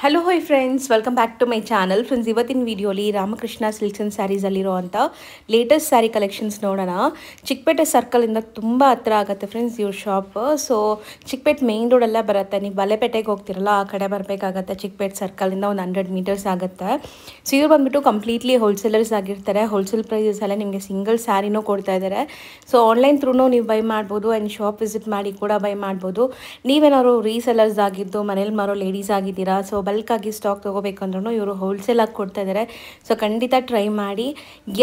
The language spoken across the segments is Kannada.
Hello hi friends, welcome back to my channel. Friends, ಇವತ್ತಿನ ವಿಡಿಯೋಲಿ ರಾಮಕೃಷ್ಣ ಸಿಲ್ಕ್ಸ್ ಆ್ಯಂಡ್ ಸ್ಯಾರೀಸಲ್ಲಿರುವಂಥ ಲೇಟೆಸ್ಟ್ ಸ್ಯಾರಿ ಕಲೆಕ್ಷನ್ಸ್ ನೋಡೋಣ. ಚಿಕ್ಕಪೇಟೆ ಸರ್ಕಲಿಂದ ತುಂಬ ಹತ್ರ ಆಗುತ್ತೆ ಫ್ರೆಂಡ್ಸ್ ಇವ್ರ ಶಾಪ್. ಸೊ ಚಿಕ್ಕಪೇಟೆ ಮೇನ್ ರೋಡೆಲ್ಲ ಬರುತ್ತೆ. ನೀವು ಬಲೆಪೇಟೆಗೆ ಹೋಗ್ತಿರಲ್ಲ, ಆ ಕಡೆ ಬರಬೇಕಾಗತ್ತೆ. ಚಿಕ್ಕಪೇಟೆ ಸರ್ಕಲಿಂದ ಒಂದು 100 ಮೀಟರ್ಸ್ ಆಗುತ್ತೆ. ಸೊ ಇವ್ರು ಬಂದುಬಿಟ್ಟು ಕಂಪ್ಲೀಟ್ಲಿ ಹೋಲ್ಸೇಲರ್ಸ್ ಆಗಿರ್ತಾರೆ. ಹೋಲ್ಸೇಲ್ ಪ್ರೈಸಸ್ ಎಲ್ಲ ನಿಮಗೆ ಸಿಂಗಲ್ ಸ್ಯಾರಿನೂ ಕೊಡ್ತಾ ಇದ್ದಾರೆ. ಸೊ ಆನ್ಲೈನ್ ಥ್ರೂನೂ ನೀವು ಬೈ ಮಾಡ್ಬೋದು ಆ್ಯಂಡ್ ಶಾಪ್ ವಿಸಿಟ್ ಮಾಡಿ ಕೂಡ ಬೈ ಮಾಡ್ಬೋದು. ನೀವೇನಾದ್ರು ರೀಸೆಲರ್ಸ್ ಆಗಿದ್ದು ಮನೇಲಿ ಮಾರೋ ಲೇಡೀಸ್ ಆಗಿದ್ದೀರಾ, ಸೊ ಬಲ್ಕಾಗಿ ಸ್ಟಾಕ್ ತೊಗೋಬೇಕಂದ್ರೂ ಇವರು ಹೋಲ್ಸೇಲಾಗಿ ಕೊಡ್ತಾ ಇದ್ದಾರೆ. ಸೊ ಖಂಡಿತ ಟ್ರೈ ಮಾಡಿ.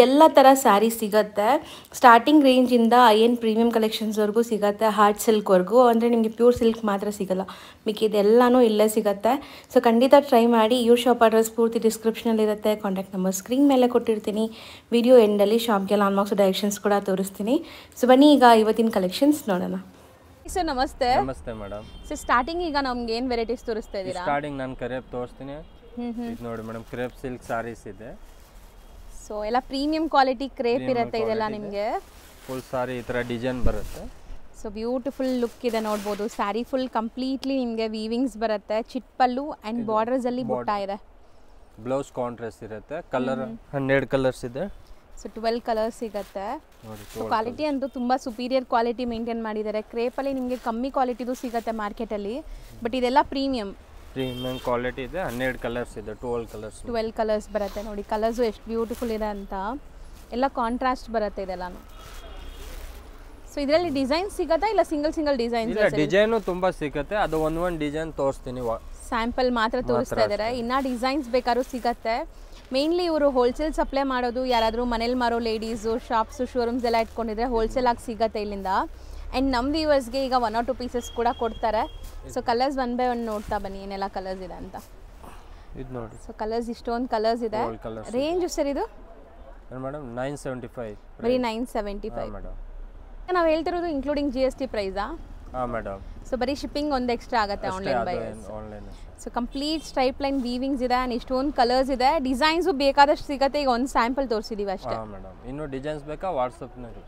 ಎಲ್ಲ ಥರ ಸ್ಯಾರಿ ಸಿಗುತ್ತೆ. ಸ್ಟಾರ್ಟಿಂಗ್ ರೇಂಜಿಂದ ಏನು ಪ್ರೀಮಿಯಂ ಕಲೆಕ್ಷನ್ಸ್ವರೆಗೂ ಸಿಗುತ್ತೆ, ಹಾರ್ಟ್ ಸಿಲ್ಕ್ವರೆಗೂ. ಅಂದರೆ ನಿಮಗೆ ಪ್ಯೂರ್ ಸಿಲ್ಕ್ ಮಾತ್ರ ಸಿಗೋಲ್ಲ, ಮಿಕ್ಕಿದೆಲ್ಲನೂ ಇಲ್ಲೇ ಸಿಗುತ್ತೆ. ಸೊ ಖಂಡಿತ ಟ್ರೈ ಮಾಡಿ. ಇವ್ರ ಶಾಪ್ ಅಡ್ರೆಸ್ ಪೂರ್ತಿ ಡಿಸ್ಕ್ರಿಪ್ಷನಲ್ಲಿರುತ್ತೆ. ಕಾಂಟ್ಯಾಕ್ಟ್ ನಂಬರ್ ಸ್ಕ್ರೀನ್ ಮೇಲೆ ಕೊಟ್ಟಿರ್ತೀನಿ. ವಿಡಿಯೋ ಎಂಡಲ್ಲಿ ಶಾಪ್ಗೆ ಲಾನ್ಮಾರ್ಕ್ಸ್ ಡೈರೆಕ್ಷನ್ಸ್ ಕೂಡ ತೋರಿಸ್ತೀನಿ. ಸೊ ಬನ್ನಿ ಈಗ ಇವತ್ತಿನ ಕಲೆಕ್ಷನ್ಸ್ ನೋಡೋಣ. ಸರ್ ನಮಸ್ತೆ. ನಮಸ್ತೆ ಮೇಡಮ್. ಸರ್ ಸ್ಟಾರ್ಟಿಂಗ್ ಈಗ ನಮ್ಗೆ ಏನು ವೆರೈಟೀಸ್ ತೋರಿಸ್ತಾ ಇದ್ದೀರಾ? ಸ್ಟಾರ್ಟಿಂಗ್ ನಾನು ಕ್ರೇಪ್ ತೋರಿಸ್ತೀನಿ. ಇದು ನೋಡಿ ಮೇಡಮ್, ಕ್ರೇಪ್ ಸಿಲ್ಕ್ ಸಾರೀಸ್ ಇದೆ. ಸೊ ಎಲ್ಲ ಪ್ರೀಮಿಯಂ ಕ್ವಾಲಿಟಿ ಕ್ರೇಪ್ ಇರುತ್ತೆ ಇದೆಲ್ಲ ನಿಮಗೆ. ಫುಲ್ ಸಾರಿ ಈ ಥರ ಡಿಸೈನ್ ಬರುತ್ತೆ. ಸೊ ಬ್ಯೂಟಿಫುಲ್ ಲುಕ್ ಇದೆ ನೋಡ್ಬೋದು. ಸ್ಯಾರಿ ಫುಲ್ ಕಂಪ್ಲೀಟ್ಲಿ ನಿಮಗೆ ವೀವಿಂಗ್ಸ್ ಬರುತ್ತೆ. ಚಿಟ್ಪಲ್ಲು ಆ್ಯಂಡ್ ಬಾರ್ಡರ್ಸಲ್ಲಿ ಬುಟ್ಟ ಇದೆ. ಬ್ಲೌಸ್ ಕಾಂಟ್ರಾಸ್ಟ್ ಇರುತ್ತೆ. ಕಲರ್ 12 ಕಲರ್ಸ್ ಇದೆ. ಸೊ 12 ಕಲರ್ಸ್ ಸಿಗುತ್ತೆ. ಸೊ ಕ್ವಾಲಿಟಿ ಅಂತೂ ತುಂಬ ಸುಪೀರಿಯರ್ ಕ್ವಾಲಿಟಿ ಮೇಂಟೈನ್ ಮಾಡಿದ್ದಾರೆ. ಕ್ರೇಪಲ್ಲಿ ನಿಮಗೆ ಕಮ್ಮಿ ಕ್ವಾಲಿಟಿದು ಸಿಗುತ್ತೆ ಮಾರ್ಕೆಟಲ್ಲಿ, ಬಟ್ ಇದೆಲ್ಲ ಪ್ರೀಮಿಯಂ ಕ್ವಾಲಿಟಿ ಇದೆ. 12 ಕಲರ್ಸ್ ಇದೆ. 12 ಕಲರ್ಸ್ ಬರುತ್ತೆ ನೋಡಿ. ಕಲರ್ಸು ಎಷ್ಟು ಬ್ಯೂಟಿಫುಲ್ ಇದೆ ಅಂತ. ಎಲ್ಲ ಕಾಂಟ್ರಾಸ್ಟ್ ಬರುತ್ತೆ ಇದೆಲ್ಲಾನು. ಸೊ ಇದರಲ್ಲಿ ಡಿಸೈನ್ ಸಿಗುತ್ತಾ ಇಲ್ಲ ಸಿಂಗಲ್ ಡಿಸೈನ್? ಡಿಸೈನು ತುಂಬ ಸಿಗುತ್ತೆ. ಅದು ಒಂದು ಡಿಸೈನ್ ತೋರಿಸ್ತೀನಿ. ಸ್ಯಾಂಪಲ್ ಮಾತ್ರ ತೋರಿಸ್ತಾ ಇದ್ದಾರೆ. ಇನ್ನು ಡಿಸೈನ್ಸ್ ಬೇಕಾದ್ರೂ ಸಿಗುತ್ತೆ. ಮೇನ್ಲಿ ಇವರು ಹೋಲ್ಸೇಲ್ ಸಪ್ಲೈ ಮಾಡೋದು. ಯಾರಾದರೂ ಮನೇಲಿ ಮಾರೋ ಲೇಡೀಸು ಶಾಪ್ಸು ಶೋರೂಮ್ಸ್ ಎಲ್ಲ ಇಟ್ಕೊಂಡಿದ್ರೆ ಹೋಲ್ಸೇಲ್ ಆಗಿ ಸಿಗುತ್ತೆ ಇಲ್ಲಿಂದ. ಆ್ಯಂಡ್ ನಮ್ಮ ವ್ಯೂವರ್ಸ್ಗೆ ಈಗ 1 or 2 ಪೀಸಸ್ ಕೂಡ ಕೊಡ್ತಾರೆ. ಸೊ ಕಲರ್ಸ್ 1 by 1 ನೋಡ್ತಾ ಬನ್ನಿ ಏನೆಲ್ಲ ಕಲರ್ಸ್ ಇದೆ ಅಂತ. ಇದು ನೋಡಿ. ಸೊ ಕಲರ್ಸ್ ಇಷ್ಟೊಂದು ಕಲರ್ಸ್ ಇದೆ. ರೇಂಜ್ ಸರ್ ಇದು ಮೇಡಮ್ 975. ಬರೀ 975 ಮೇಡಮ್. ನಾವು ಹೇಳ್ತಿರೋದು ಇನ್ಕ್ಲೂಡಿಂಗ್ GST ಪ್ರೈಸಾ? ಹಾಂ ಮೇಡಮ್. ಸೊ ಬರೀ ಶಿಪ್ಪಿಂಗ್ ಒಂದು ಎಕ್ಸ್ಟ್ರಾ ಆಗುತ್ತೆ online by. So complete stripe line weavings ಇದೆ ಆ್ಯಂಡ್ ಇಷ್ಟೊಂದು ಕಲರ್ಸ್ ಇದೆ. ಡಿಸೈನ್ಸು ಬೇಕಾದಷ್ಟು ಸಿಗುತ್ತೆ. ಈಗ ಒಂದು ಸ್ಯಾಂಪಲ್ ತೋರಿಸಿದ್ದೀವಿ ಅಷ್ಟೇ. ಮೇಡಮ್ ಇನ್ನೂ ಡಿಸೈನ್ಸ್ ಬೇಕಾ ವಾಟ್ಸಪ್ನಾಗ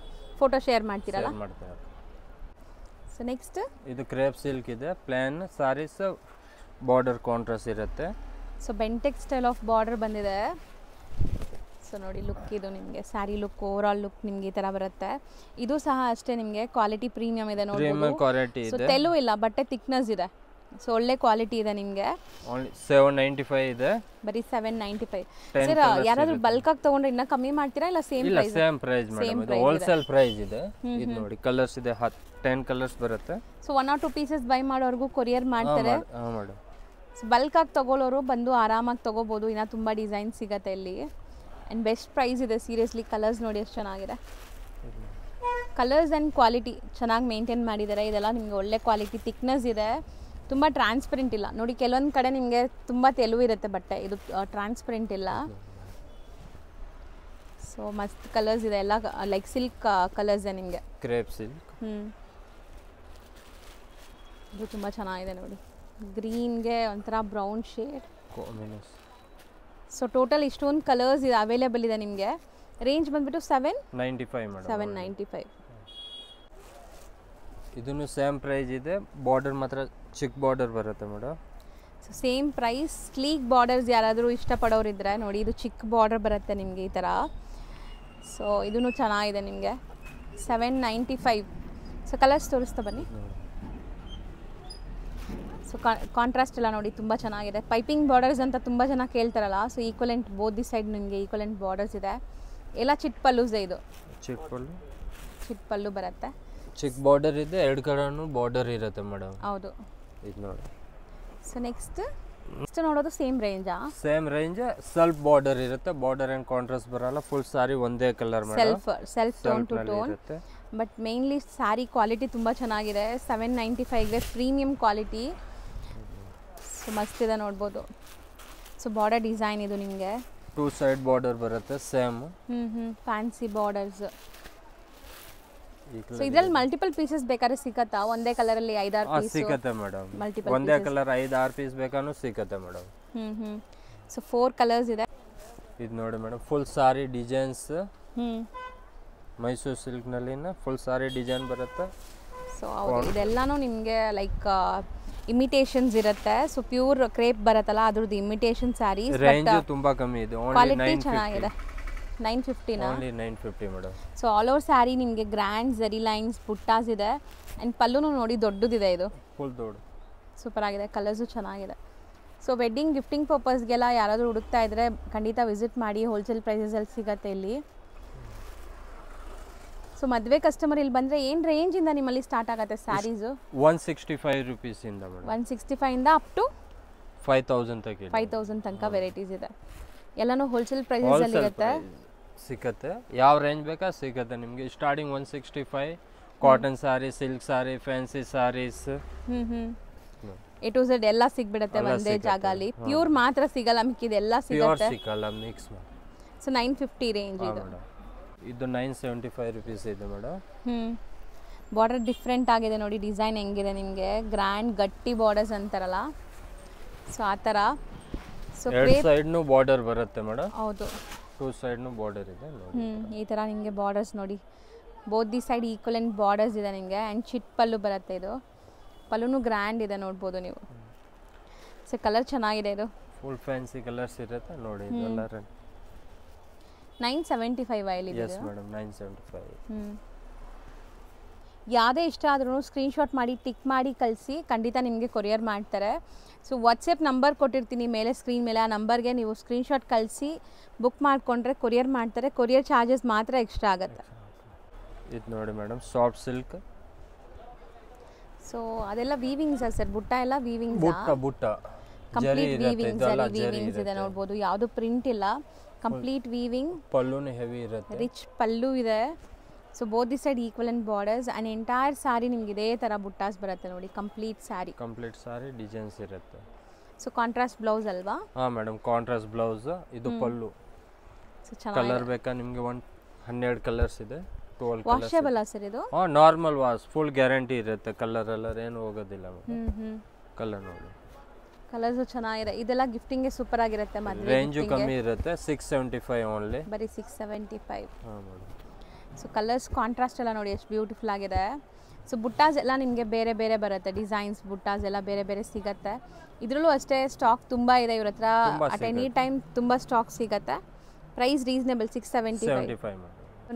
ಫೋಟೋ ಶೇರ್ ಮಾಡ್ತೀರಲ್ಲ? ಸೊ ನೆಕ್ಸ್ಟ್ ಇದು ಕ್ರೇಪ್ ಸಿಲ್ಕ್ ಇದೆ. ಪ್ಲೇನ್ ಸಾರೀಸ್, ಬಾರ್ಡರ್ ಕಾಂಟ್ರಾಸ್ಟ್ ಇರುತ್ತೆ. ಸೊ ಬೆಂಟೆಕ್ ಸ್ಟೈಲ್ ಆಫ್ ಬಾರ್ಡರ್ ಬಂದಿದೆ. ಸೊ ನೋಡಿ ಲುಕ್ ಇದು ನಿಮಗೆ sari look, over all look ನಿಮಗೆ ಈ ಥರ ಬರುತ್ತೆ. ಇದು ಸಹ ಅಷ್ಟೇ ನಿಮಗೆ ಕ್ವಾಲಿಟಿ ಪ್ರೀಮಿಯಂ ಇದೆ ನೋಡಿ. ಸೊ ತೆಲು ಇಲ್ಲ, ಬಟ್ಟೆ ಥಿಕ್ನೆಸ್ ಇದೆ. ಸೊ ಒಳ್ಳೆ ಕ್ವಾಲಿಟಿ ಇದೆ ನಿಮಗೆ. 795 ಇದೆ. ಬರೀ 795. ಸರ್ ಯಾರಾದ್ರೂ ಬಲ್ಕ್ ಆಗಿ ತಗೊಂಡ್ರೆ ಇನ್ನ ಕಮ್ಮಿ ಮಾಡ್ತೀರಾ ಇಲ್ಲ ಸೇಮ್ ಪ್ರೈಸ್? ಇಲ್ಲ ಸೇಮ್ ಪ್ರೈಸ್ ಮೇಡಮ್. ಇದು ಹೋಲ್ಸೇಲ್ ಪ್ರೈಸ್ ಇದೆ. ಇದು ನೋಡಿ ಕಲರ್ಸ್ ಇದೆ. 10 ಕಲರ್ಸ್ ಬರುತ್ತೆ. ಸೊ 1 or 2 ಪೀಸಸ್ ಬೈ ಮಾಡೋರ್ಗೂ ಕೊರಿಯರ್ ಮಾಡ್ತಾರೆ. ಹಾಂ ಮೇಡಮ್. ಸೊ ಬಲ್ಕ್ ಆಗಿ ತಗೊಳ್ಳೋರು ಬಂದು ಆರಾಮಾಗಿ ತಗೋಬಹುದು. ಇನ್ನ ತುಂಬಾ ಡಿಸೈನ್ ಸಿಗುತ್ತೆ ಇಲ್ಲಿ ಆ್ಯಂಡ್ ಬೆಸ್ಟ್ ಪ್ರೈಸ್ ಇದೆ. ಸೀರಿಯಸ್ಲಿ ಕಲರ್ಸ್ ನೋಡಿ ಎಷ್ಟು ಚೆನ್ನಾಗಿದೆ. ಕಲರ್ಸ್ ಆ್ಯಂಡ್ ಕ್ವಾಲಿಟಿ ಚೆನ್ನಾಗಿ ಮೇಂಟೈನ್ ಮಾಡಿದ್ದಾರೆ. ಇದೆಲ್ಲ ನಿಮಗೆ ಒಳ್ಳೆ ಕ್ವಾಲಿಟಿ, ಥಿಕ್ನೆಸ್ ಇದೆ. ತುಂಬ ಟ್ರಾನ್ಸ್ಪರೆಂಟ್ ಇಲ್ಲ ನೋಡಿ. ಕೆಲವೊಂದು ಕಡೆ ನಿಮಗೆ ತುಂಬ ತೆಲು ಇರುತ್ತೆ ಬಟ್ಟೆ, ಇದು ಟ್ರಾನ್ಸ್ಪರೆಂಟ್ ಇಲ್ಲ. ಸೊ ಮಸ್ತ್ ಕಲರ್ಸ್ ಇದೆ. ಎಲ್ಲ ಲೈಕ್ ಸಿಲ್ಕ್ ಕಲರ್ಸ್ ಇದೆ ನಿಮಗೆ. Crepe silk. ಇದು ತುಂಬ ಚೆನ್ನಾಗಿದೆ ನೋಡಿ. ಗ್ರೀನ್ಗೆ ಒಂಥರ ಬ್ರೌನ್ ಶೇಡ್. ಸೊ ಟೋಟಲ್ ಇಷ್ಟೊಂದು ಕಲರ್ಸ್ ಇದೆ, ಅವೈಲೇಬಲ್ ಇದೆ ನಿಮಗೆ. ರೇಂಜ್ ಬಂದ್ಬಿಟ್ಟು 795 ಮೇಡಮ್. 795. ಇದನ್ನು ಸೇಮ್ ಪ್ರೈಸ್ ಇದೆ. ಬಾರ್ಡರ್ ಮಾತ್ರ ಚಿಕ್ಕ ಬಾರ್ಡರ್ ಬರುತ್ತೆ madam. So same price. Sleek borders ಯಾರಾದರೂ ಇಷ್ಟಪಡೋರಿದ್ರೆ ನೋಡಿ, ಇದು ಚಿಕ್ಕ ಬಾರ್ಡರ್ ಬರುತ್ತೆ ನಿಮಗೆ ಈ ಥರ. ಸೊ ಇದೂ ಚೆನ್ನಾಗಿದೆ ನಿಮಗೆ. 795. ಸೊ ಕಲರ್ಸ್ ತೋರಿಸ್ತಾ ಬನ್ನಿ. ಸೊ ಕಾಂಟ್ರಾಸ್ಟ್ ಎಲ್ಲ ನೋಡಿ ತುಂಬ ಚೆನ್ನಾಗಿದೆ. ಪೈಪಿಂಗ್ ಬಾರ್ಡರ್ಸ್ ಅಂತ ತುಂಬ ಜನ ಕೇಳ್ತಾರಲ್ಲ. So equivalent both the side ನಿಮಗೆ ಈಕ್ವಲೆಂಟ್ ಬಾರ್ಡರ್ಸ್ ಇದೆ. ಎಲ್ಲ ಚಿಟ್ ಪಲ್ಲುಸೇ. ಇದು ಚಿಟ್ ಪಲ್ಲು ಬರುತ್ತೆ. ಚಿಕ್ಕ ಬಾರ್ಡರ್ ಇದೆ. 2 ಕಡೆನೂ ಬಾರ್ಡರ್ ಇರುತ್ತೆ ಮೇಡಮ್. ಹೌದು. ಇದು ನೋಡಿ. ಸೊ ನೆಕ್ಸ್ಟ್ ನೋಡೋದು ಸೇಮ್ ರೇಂಜಾ? Same range. ಸ್ವಲ್ಪ ಬಾರ್ಡರ್ ಇರುತ್ತೆ. ಬಾರ್ಡರ್ ಅಂಡ್ ಕಾಂಟ್ರಾಸ್ಟ್ ಬರಲ್ಲ. ಫುಲ್ ಸಾರಿ ಒಂದೇ colour madam. Self tone two tone. But mainly sari quality ತುಂಬ ಚೆನ್ನಾಗಿದೆ. 795ಗೆ ಪ್ರೀಮಿಯಂ ಕ್ವಾಲಿಟಿ. ಸೊ ಮಸ್ತ್ ಇದೆ ನೋಡ್ಬೋದು. ಸೊ ಬಾರ್ಡರ್ ಡಿಸೈನ್ ಇದು ನಿಮಗೆ 2 ಸೈಡ್ ಬಾರ್ಡರ್ ಬರುತ್ತೆ ಸೇಮ್. Fancy borders. ಸೊ ಇದರಲ್ಲಿ ಮಲ್ಟಿಪಲ್ ಪೀಸಸ್ ಬೇಕಾದ್ರೆ ಸಿಗತ್ತಾ? ಒಂದೇ ಕಲರ್ ಅಲ್ಲಿ 5-6 ಪೀಸ್ ಸಿಗುತ್ತೆ ಮೇಡಮ್. ಒಂದೇ ಕಲರ್ 5-6 ಪೀಸ್ ಬೇಕಾನು ಸಿಗುತ್ತೆ ಮೇಡಮ್. ಸೊ 4 ಕಲರ್ಸ್ ಇದೆ. ಇದು ನೋಡಿ ಮೇಡಮ್, ಫುಲ್ ಸಾರಿ ಡಿಸೈನ್ಸ್. ಮೈಸೂರು ಸಿಲ್ಕ್ ನಲ್ಲಿ ಫುಲ್ ಸಾರಿ ಡಿಸೈನ್ ಬರುತ್ತೆ. ಸೊ ಇದೆಲ್ಲಾನು ನಿಮಗೆ ಲೈಕ್ ಇಮಿಟೇಷನ್ಸ್ ಇರುತ್ತೆ. ಸೊ ಪ್ಯೂರ್ ಕ್ರೇಪ್ ಬರುತ್ತಲ್ಲ ಅದ್ರದ್ದು ಇಮಿಟೇಷನ್ ಸ್ಯಾರೀಸ್. ರೇಂಜ್ ತುಂಬಾ ಕಮ್ಮಿ ಇದೆ. ಕ್ವಾಲಿಟಿ ಚೆನ್ನಾಗಿದೆ. 950 ನಾ? Only 950 madam. So all over sari ನಿಮಗೆ ಗ್ರ್ಯಾಂಡ್ ಝರಿ ಲೈನ್ಸ್ ಬುಟ್ಟಾಸ್ ಇದೆ. ಆ್ಯಂಡ್ ಪಲ್ಲುನು ನೋಡಿ ದೊಡ್ಡದಿದೆ, ಇದು ಫುಲ್ ದೊಡ್ಡ ಸೂಪರ್ ಆಗಿದೆ. ಕಲರ್ಸು ಚೆನ್ನಾಗಿದೆ. ಸೊ ವೆಡ್ಡಿಂಗ್ ಗಿಫ್ಟಿಂಗ್ ಪರ್ಪಸ್ಗೆಲ್ಲ ಯಾರಾದರೂ ಹುಡುಕ್ತಾ ಇದ್ದರೆ ಖಂಡಿತ ವಿಸಿಟ್ ಮಾಡಿ. ಹೋಲ್ಸೇಲ್ ಪ್ರೈಸಸಲ್ಲಿ ಸಿಗುತ್ತೆ ಇಲ್ಲಿ. ಸೊ ಮದುವೆ ಕಸ್ಟಮರ್ ಇಲ್ಲಿ ಬಂದರೆ ಏನು ರೇಂಜಿಂದ ನಿಮ್ಮಲ್ಲಿ ಸ್ಟಾರ್ಟ್ ಆಗುತ್ತೆ ಸ್ಯಾರೀಸು? 165 ರೂಪೀಸಿಂದ ಮೇಡಮ್. 165 ಇಂದ ಅಪ್ ಟು 5000 ತನಕ 5000 ತನಕ ವೆರೈಟೀಸ್ ಇದೆ. ಎಲ್ಲನೂ ಹೋಲ್ಸೇಲ್ ಪ್ರೈಸಲ್ಲಿ ಇರುತ್ತೆ, ಸಿಗುತ್ತೆ. ಯಾವ ರೇಂಜ್ ಬೇಕಾ ಸಿಗುತ್ತೆ ನಿಮಗೆ. Starting 165 cotton sari, silk sari, fancy saris, A to Z ಎಲ್ಲ ಸಿಗ್ಬಿಡುತ್ತೆ ಒಂದೇ ಜಾಗಲ್ಲಿ. ಪ್ಯೂರ್ ಮಾತ್ರ ಸಿಗಲ್ಲ, ಮಿಕ್ಕಿದೆಲ್ಲ ಸಿಗುತ್ತೆ. ಸಿಗಲ್ಲ ಮಿಕ್ಸ್. ಸೊ 950 ರೇಂಜ್ ಇದು. ಇದು 975 ರೂಪೀಸ್ ಇದೆ ಮೇಡಮ್. ಬಾರ್ಡರ್ ಡಿಫ್ರೆಂಟ್ ಆಗಿದೆ ನೋಡಿ, ಡಿಸೈನ್ ಹೆಂಗಿದೆ ನಿಮಗೆ. ಗ್ರ್ಯಾಂಡ್ ಗಟ್ಟಿ ಬಾರ್ಡರ್ಸ್ ಅಂತಾರಲ್ಲ, ಸೊ ಆ ಥರ. ಸೊ ಎರಡು ಸೈಡ್ನು ಬಾರ್ಡರ್ ಬರುತ್ತೆ ಮೇಡಮ್. ಹೌದು, 2 ಸೈಡ್ನು ಬಾರ್ಡರ್ ಇದೆ ನೋಡಿ. ಈ ಥರ ನಿಮಗೆ ಬಾರ್ಡರ್ಸ್ ನೋಡಿ, both the side equivalent borders ಇದೆ ನಿಮಗೆ. ಆ್ಯಂಡ್ ಚಿಟ್ ಪಲ್ಲು ಬರುತ್ತೆ. ಇದು ಪಲ್ಲುನು ಗ್ರ್ಯಾಂಡ್ ಇದೆ, ನೋಡ್ಬೋದು ನೀವು. ಸೊ ಕಲರ್ ಚೆನ್ನಾಗಿದೆ. ಇದು ಫುಲ್ ಫ್ಯಾನ್ಸಿ ಕಲರ್ಸ್ ಇರುತ್ತೆ ನೋಡಿ. ಇದೆಲ್ಲ 975 ಇಲ್ಲಿ. Yes madam, 975. ಯಾವುದೇ ಇಷ್ಟ ಆದ್ರೂ ಸ್ಕ್ರೀನ್ಶಾಟ್ ಮಾಡಿ ಟಿಕ್ ಮಾಡಿ ಕಳಿಸಿ, ಖಂಡಿತ ನಿಮಗೆ ಕೊರಿಯರ್ ಮಾಡ್ತಾರೆ. ಸೊ ವಾಟ್ಸಪ್ ನಂಬರ್ ಕೊಟ್ಟಿರ್ತೀನಿ ಮೇಲೆ ಸ್ಕ್ರೀನ್ ಮೇಲೆ, ಆ ನಂಬರ್ಗೆ ನೀವು ಸ್ಕ್ರೀನ್ಶಾಟ್ ಕಳಿಸಿ ಬುಕ್ ಮಾಡಿಕೊಂಡ್ರೆ ಕೊರಿಯರ್ ಮಾಡ್ತಾರೆ. ಕೊರಿಯರ್ ಚಾರ್ಜಸ್ ಮಾತ್ರ ಎಕ್ಸ್ಟ್ರಾ ಆಗುತ್ತೆ. ಇದು ನೋಡಿ ಮೇಡಮ್, ಸಾಫ್ಟ್ ಸಿಲ್ಕ್. ಸೊ ಅದೆಲ್ಲ ವೀವಿಂಗ್ಸ್ ಸರ್? ಬುಟ್ಟ ಎಲ್ಲ ವೀವಿಂಗ್ಸ್, ಬುಟ್ಟ ಕಂಪ್ಲೀಟ್ ವೀವಿಂಗ್ಸ್ ಇದೆ ನೋಡ್ಬೋದು. ಯಾವುದು ಪ್ರಿಂಟ್ ಇಲ್ಲ, ಕಂಪ್ಲೀಟ್ ವೀವಿಂಗ್. ಪಲ್ಲುನು ಹೆವಿ ಇರುತ್ತೆ, ರಿಚ್ ಪಲ್ಲು ಇದೆ. So both the side equivalent borders and entire sari ನಿಮ್ಗೆ ಇದೇ ಥರ ಬುಟ್ಟಾಸ್ ಬರುತ್ತೆ ನೋಡಿ. ಕಂಪ್ಲೀಟ್ ಸ್ಯಾರಿ ಡಿಸೈನ್ಸ್ ಇರುತ್ತೆ. ಸೊ ಕಾಂಟ್ರಾಸ್ಟ್ ಬ್ಲೌಸ್ ಅಲ್ವಾ? ಹಾಂ ಮೇಡಮ್, ಕಾಂಟ್ರಾಸ್ಟ್ ಬ್ಲೌಸ್. ಇದು ಪಲ್ಲು. ಸೊ ಚೆನ್ನಾಗಿ ಕಲರ್ ಬೇಕಾ ನಿಮಗೆ? 12 ಕಲರ್ಸ್ ಇದೆ. 12 ವಾಷೇಬಲ್ ಸರ್ ಇದು? ಹಾಂ, ನಾರ್ಮಲ್ ವಾಶ್, ಫುಲ್ ಗ್ಯಾರಂಟಿ ಇರುತ್ತೆ. ಕಲರ್ ಏನು ಹೋಗೋದಿಲ್ಲ ಮೇಡಮ್. ಕಲರ್ ನೋಡಿ, ಕಲರ್ಸು ಚೆನ್ನಾಗಿದೆ. ಇದೆಲ್ಲ ಗಿಫ್ಟಿಂಗ್ಗೆ ಸೂಪರ್ ಆಗಿರುತ್ತೆ. ಮದುವೆ ರೇಂಜು ಕಮ್ಮಿ ಇರುತ್ತೆ, 675 ಓನ್ಲಿ. ಬರೀ 675. ಹಾಂ ಮೇಡಮ್. ಸೊ ಕಲರ್ಸ್ ಕಾಂಟ್ರಾಸ್ಟ್ ಎಲ್ಲ ನೋಡಿ ಎಷ್ಟು ಬ್ಯೂಟಿಫುಲ್ ಆಗಿದೆ. ಸೊ ಬುಟ್ಟಾಸ್ ಎಲ್ಲ ನಿಮಗೆ ಬೇರೆ ಬೇರೆ ಬರುತ್ತೆ, ಡಿಸೈನ್ಸ್ ಬುಟ್ಟಾಸ್ ಎಲ್ಲ ಬೇರೆ ಬೇರೆ ಸಿಗುತ್ತೆ. ಇದರಲ್ಲೂ ಅಷ್ಟೇ ಸ್ಟಾಕ್ ತುಂಬ ಇದೆ ಇವ್ರ ಹತ್ರ. ಅಟ್ ಎನಿ ಟೈಮ್ ತುಂಬ ಸ್ಟಾಕ್ ಸಿಗುತ್ತೆ. Price reasonable, 675.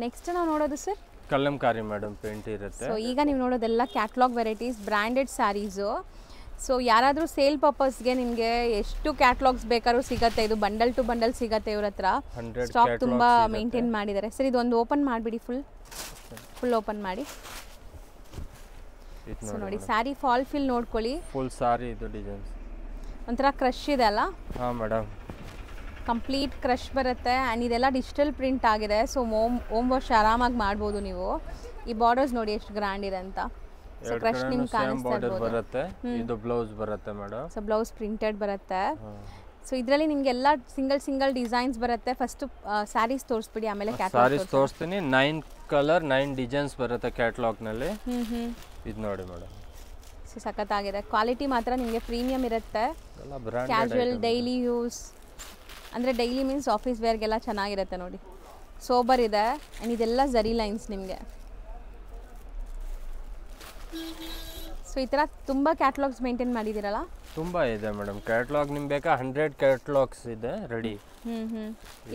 ನೆಕ್ಸ್ಟ್ ನಾವು ನೋಡೋದು ಸರ್ ಕಲಂಕಾರಿ ಮೇಡಮ್, ಪೇಂಟ್ ಇರುತ್ತೆ. ಸೊ ಈಗ ನೀವು ನೋಡೋದೆಲ್ಲ catalogue varieties, branded saris. So ಯಾರಾದರೂ ಸೇಲ್ ಪರ್ಪಸ್ಗೆ ನಿಮಗೆ ಎಷ್ಟು ಕ್ಯಾಟ್ಲಾಗ್ಸ್ ಬೇಕಾದ್ರೂ ಸಿಗುತ್ತೆ. ಇದು ಬಂಡಲ್ ಟು ಬಂಡಲ್ ಸಿಗುತ್ತೆ ಇವ್ರ ಹತ್ರ. ಸ್ಟಾಕ್ ತುಂಬ ಮೇಂಟೈನ್ ಮಾಡಿದ್ದಾರೆ. ಸರ್ ಇದೊಂದು ಓಪನ್ ಮಾಡಿಬಿಡಿ, ಫುಲ್ ಓಪನ್ ಮಾಡಿ. ಸೊ ನೋಡಿ, ಸ್ಯಾರಿ ಫಾಲ್ ಫಿಲ್ ನೋಡ್ಕೊಳ್ಳಿ. ಫುಲ್ ಸಾರಿ ಇದು ಡಿಸೈನ್ಸ್ ಒಂಥರ ಕ್ರಶ್ ಇದೆ ಅಲ್ಲ? ಹಾಂ ಮೇಡಮ್, ಕಂಪ್ಲೀಟ್ ಕ್ರಶ್ ಬರುತ್ತೆ. ಆ್ಯಂಡ್ ಇದೆಲ್ಲ ಡಿಜಿಟಲ್ ಪ್ರಿಂಟ್ ಆಗಿದೆ. ಸೊ ಓಮ್ ವಾಶ್ ಆರಾಮಾಗಿ ಮಾಡ್ಬೋದು ನೀವು. ಈ ಬಾರ್ಡರ್ಸ್ ನೋಡಿ ಎಷ್ಟು ಗ್ರ್ಯಾಂಡ್ ಇದೆ ಅಂತ. ಸೊ ಕ್ರಶ್ ನಿಮ್ಗೆ ಕಾಣಿಸ್ತಾ ಬರುತ್ತೆ. ಇದು ಬ್ಲೌಸ್ ಬರುತ್ತೆ ಮೇಡಮ್. ಸೊ ಬ್ಲೌಸ್ ಪ್ರಿಂಟೆಡ್ ಬರುತ್ತೆ. ಸೊ ಇದರಲ್ಲಿ ನಿಮ್ಗೆ ಎಲ್ಲ ಸಿಂಗಲ್ ಡಿಸೈನ್ಸ್ ಬರುತ್ತೆ. ಫಸ್ಟ್ ಸ್ಯಾರೀಸ್ ತೋರಿಸ್ಬಿಡಿ, ಆಮೇಲೆ ಸ್ಯಾರೀಸ್ ತೋರಿಸ್ತೀನಿ. 9 ಕಲರ್ 9 ಡಿಸೈನ್ಸ್ ಬರುತ್ತೆ ಕ್ಯಾಟ್ಲಾಗ್ನಲ್ಲಿ. ಇದು ನೋಡಿ ಮೇಡಮ್, ಸೊ ಸಖತ್ತಾಗಿದೆ. ಕ್ವಾಲಿಟಿ ಮಾತ್ರ ನಿಮಗೆ ಪ್ರೀಮಿಯಂ ಇರುತ್ತೆ. ಕ್ಯಾಶುವಲ್ ಡೈಲಿ ಯೂಸ್ ಅಂದರೆ ಡೈಲಿ ಮೀನ್ಸ್ ಆಫೀಸ್ ವೇರ್ಗೆಲ್ಲ ಚೆನ್ನಾಗಿರುತ್ತೆ ನೋಡಿ. ಸೋಬರ್ ಇದೆ. ಆ್ಯಂಡ್ ಇದೆಲ್ಲ ಝರಿ ಲೈನ್ಸ್ ನಿಮಗೆ. ಸೊ ಈ ಥರ ತುಂಬ ಕ್ಯಾಟ್ಲಾಗ್ಸ್ ಮೇಂಟೈನ್ ಮಾಡಿದ್ದೀರಲ್ಲ? ತುಂಬ ಇದೆ ಮೇಡಮ್ ಕ್ಯಾಟ್ಲಾಗ್. ನಿಮ್ಗೆ ಬೇಕಾ 100 ಕ್ಯಾಟ್ಲಾಗ್ಸ್ ಇದೆ ರೆಡಿ.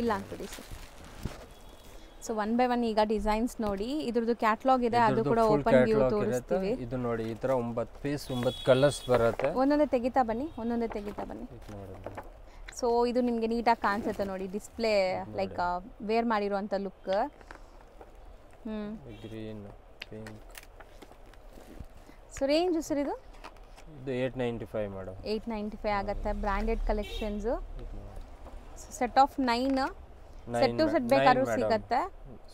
ಇಲ್ಲ ಅಂತೀರಿ ಸರ್. ಸೊ 1 by 1 ಈಗ ಡಿಸೈನ್ಸ್ ನೋಡಿ. ಇದ್ರದ್ದು ಕ್ಯಾಟ್ಲಾಗ್ ಇದೆ, ಅದು ಕೂಡ ಓಪನ್ ವ್ಯೂ ತೋರಿಸ್ತೀವಿ. ಇದು ನೋಡಿ, ಈ ಥರ 9 ಪೀಸ್ 9 ಕಲರ್ಸ್ ಬರುತ್ತೆ. ಒಂದೊಂದೇ ತೆಗಿತಾ ಬನ್ನಿ. ಸೊ ಇದು ನಿಮಗೆ ನೀಟಾಗಿ ಕಾಣಿಸುತ್ತೆ ನೋಡಿ, ಡಿಸ್ಪ್ಲೇ ಲೈಕ್ ವೇರ್ ಮಾಡಿರುವಂಥ look. Green, pink. So range sir ಇದು 895 ಮೇಡಮ್. 895 ಆಗುತ್ತೆ. Branded collections. Set of 9 set to set ಬೇಕಾದ್ರೂ ಸಿಗುತ್ತೆ.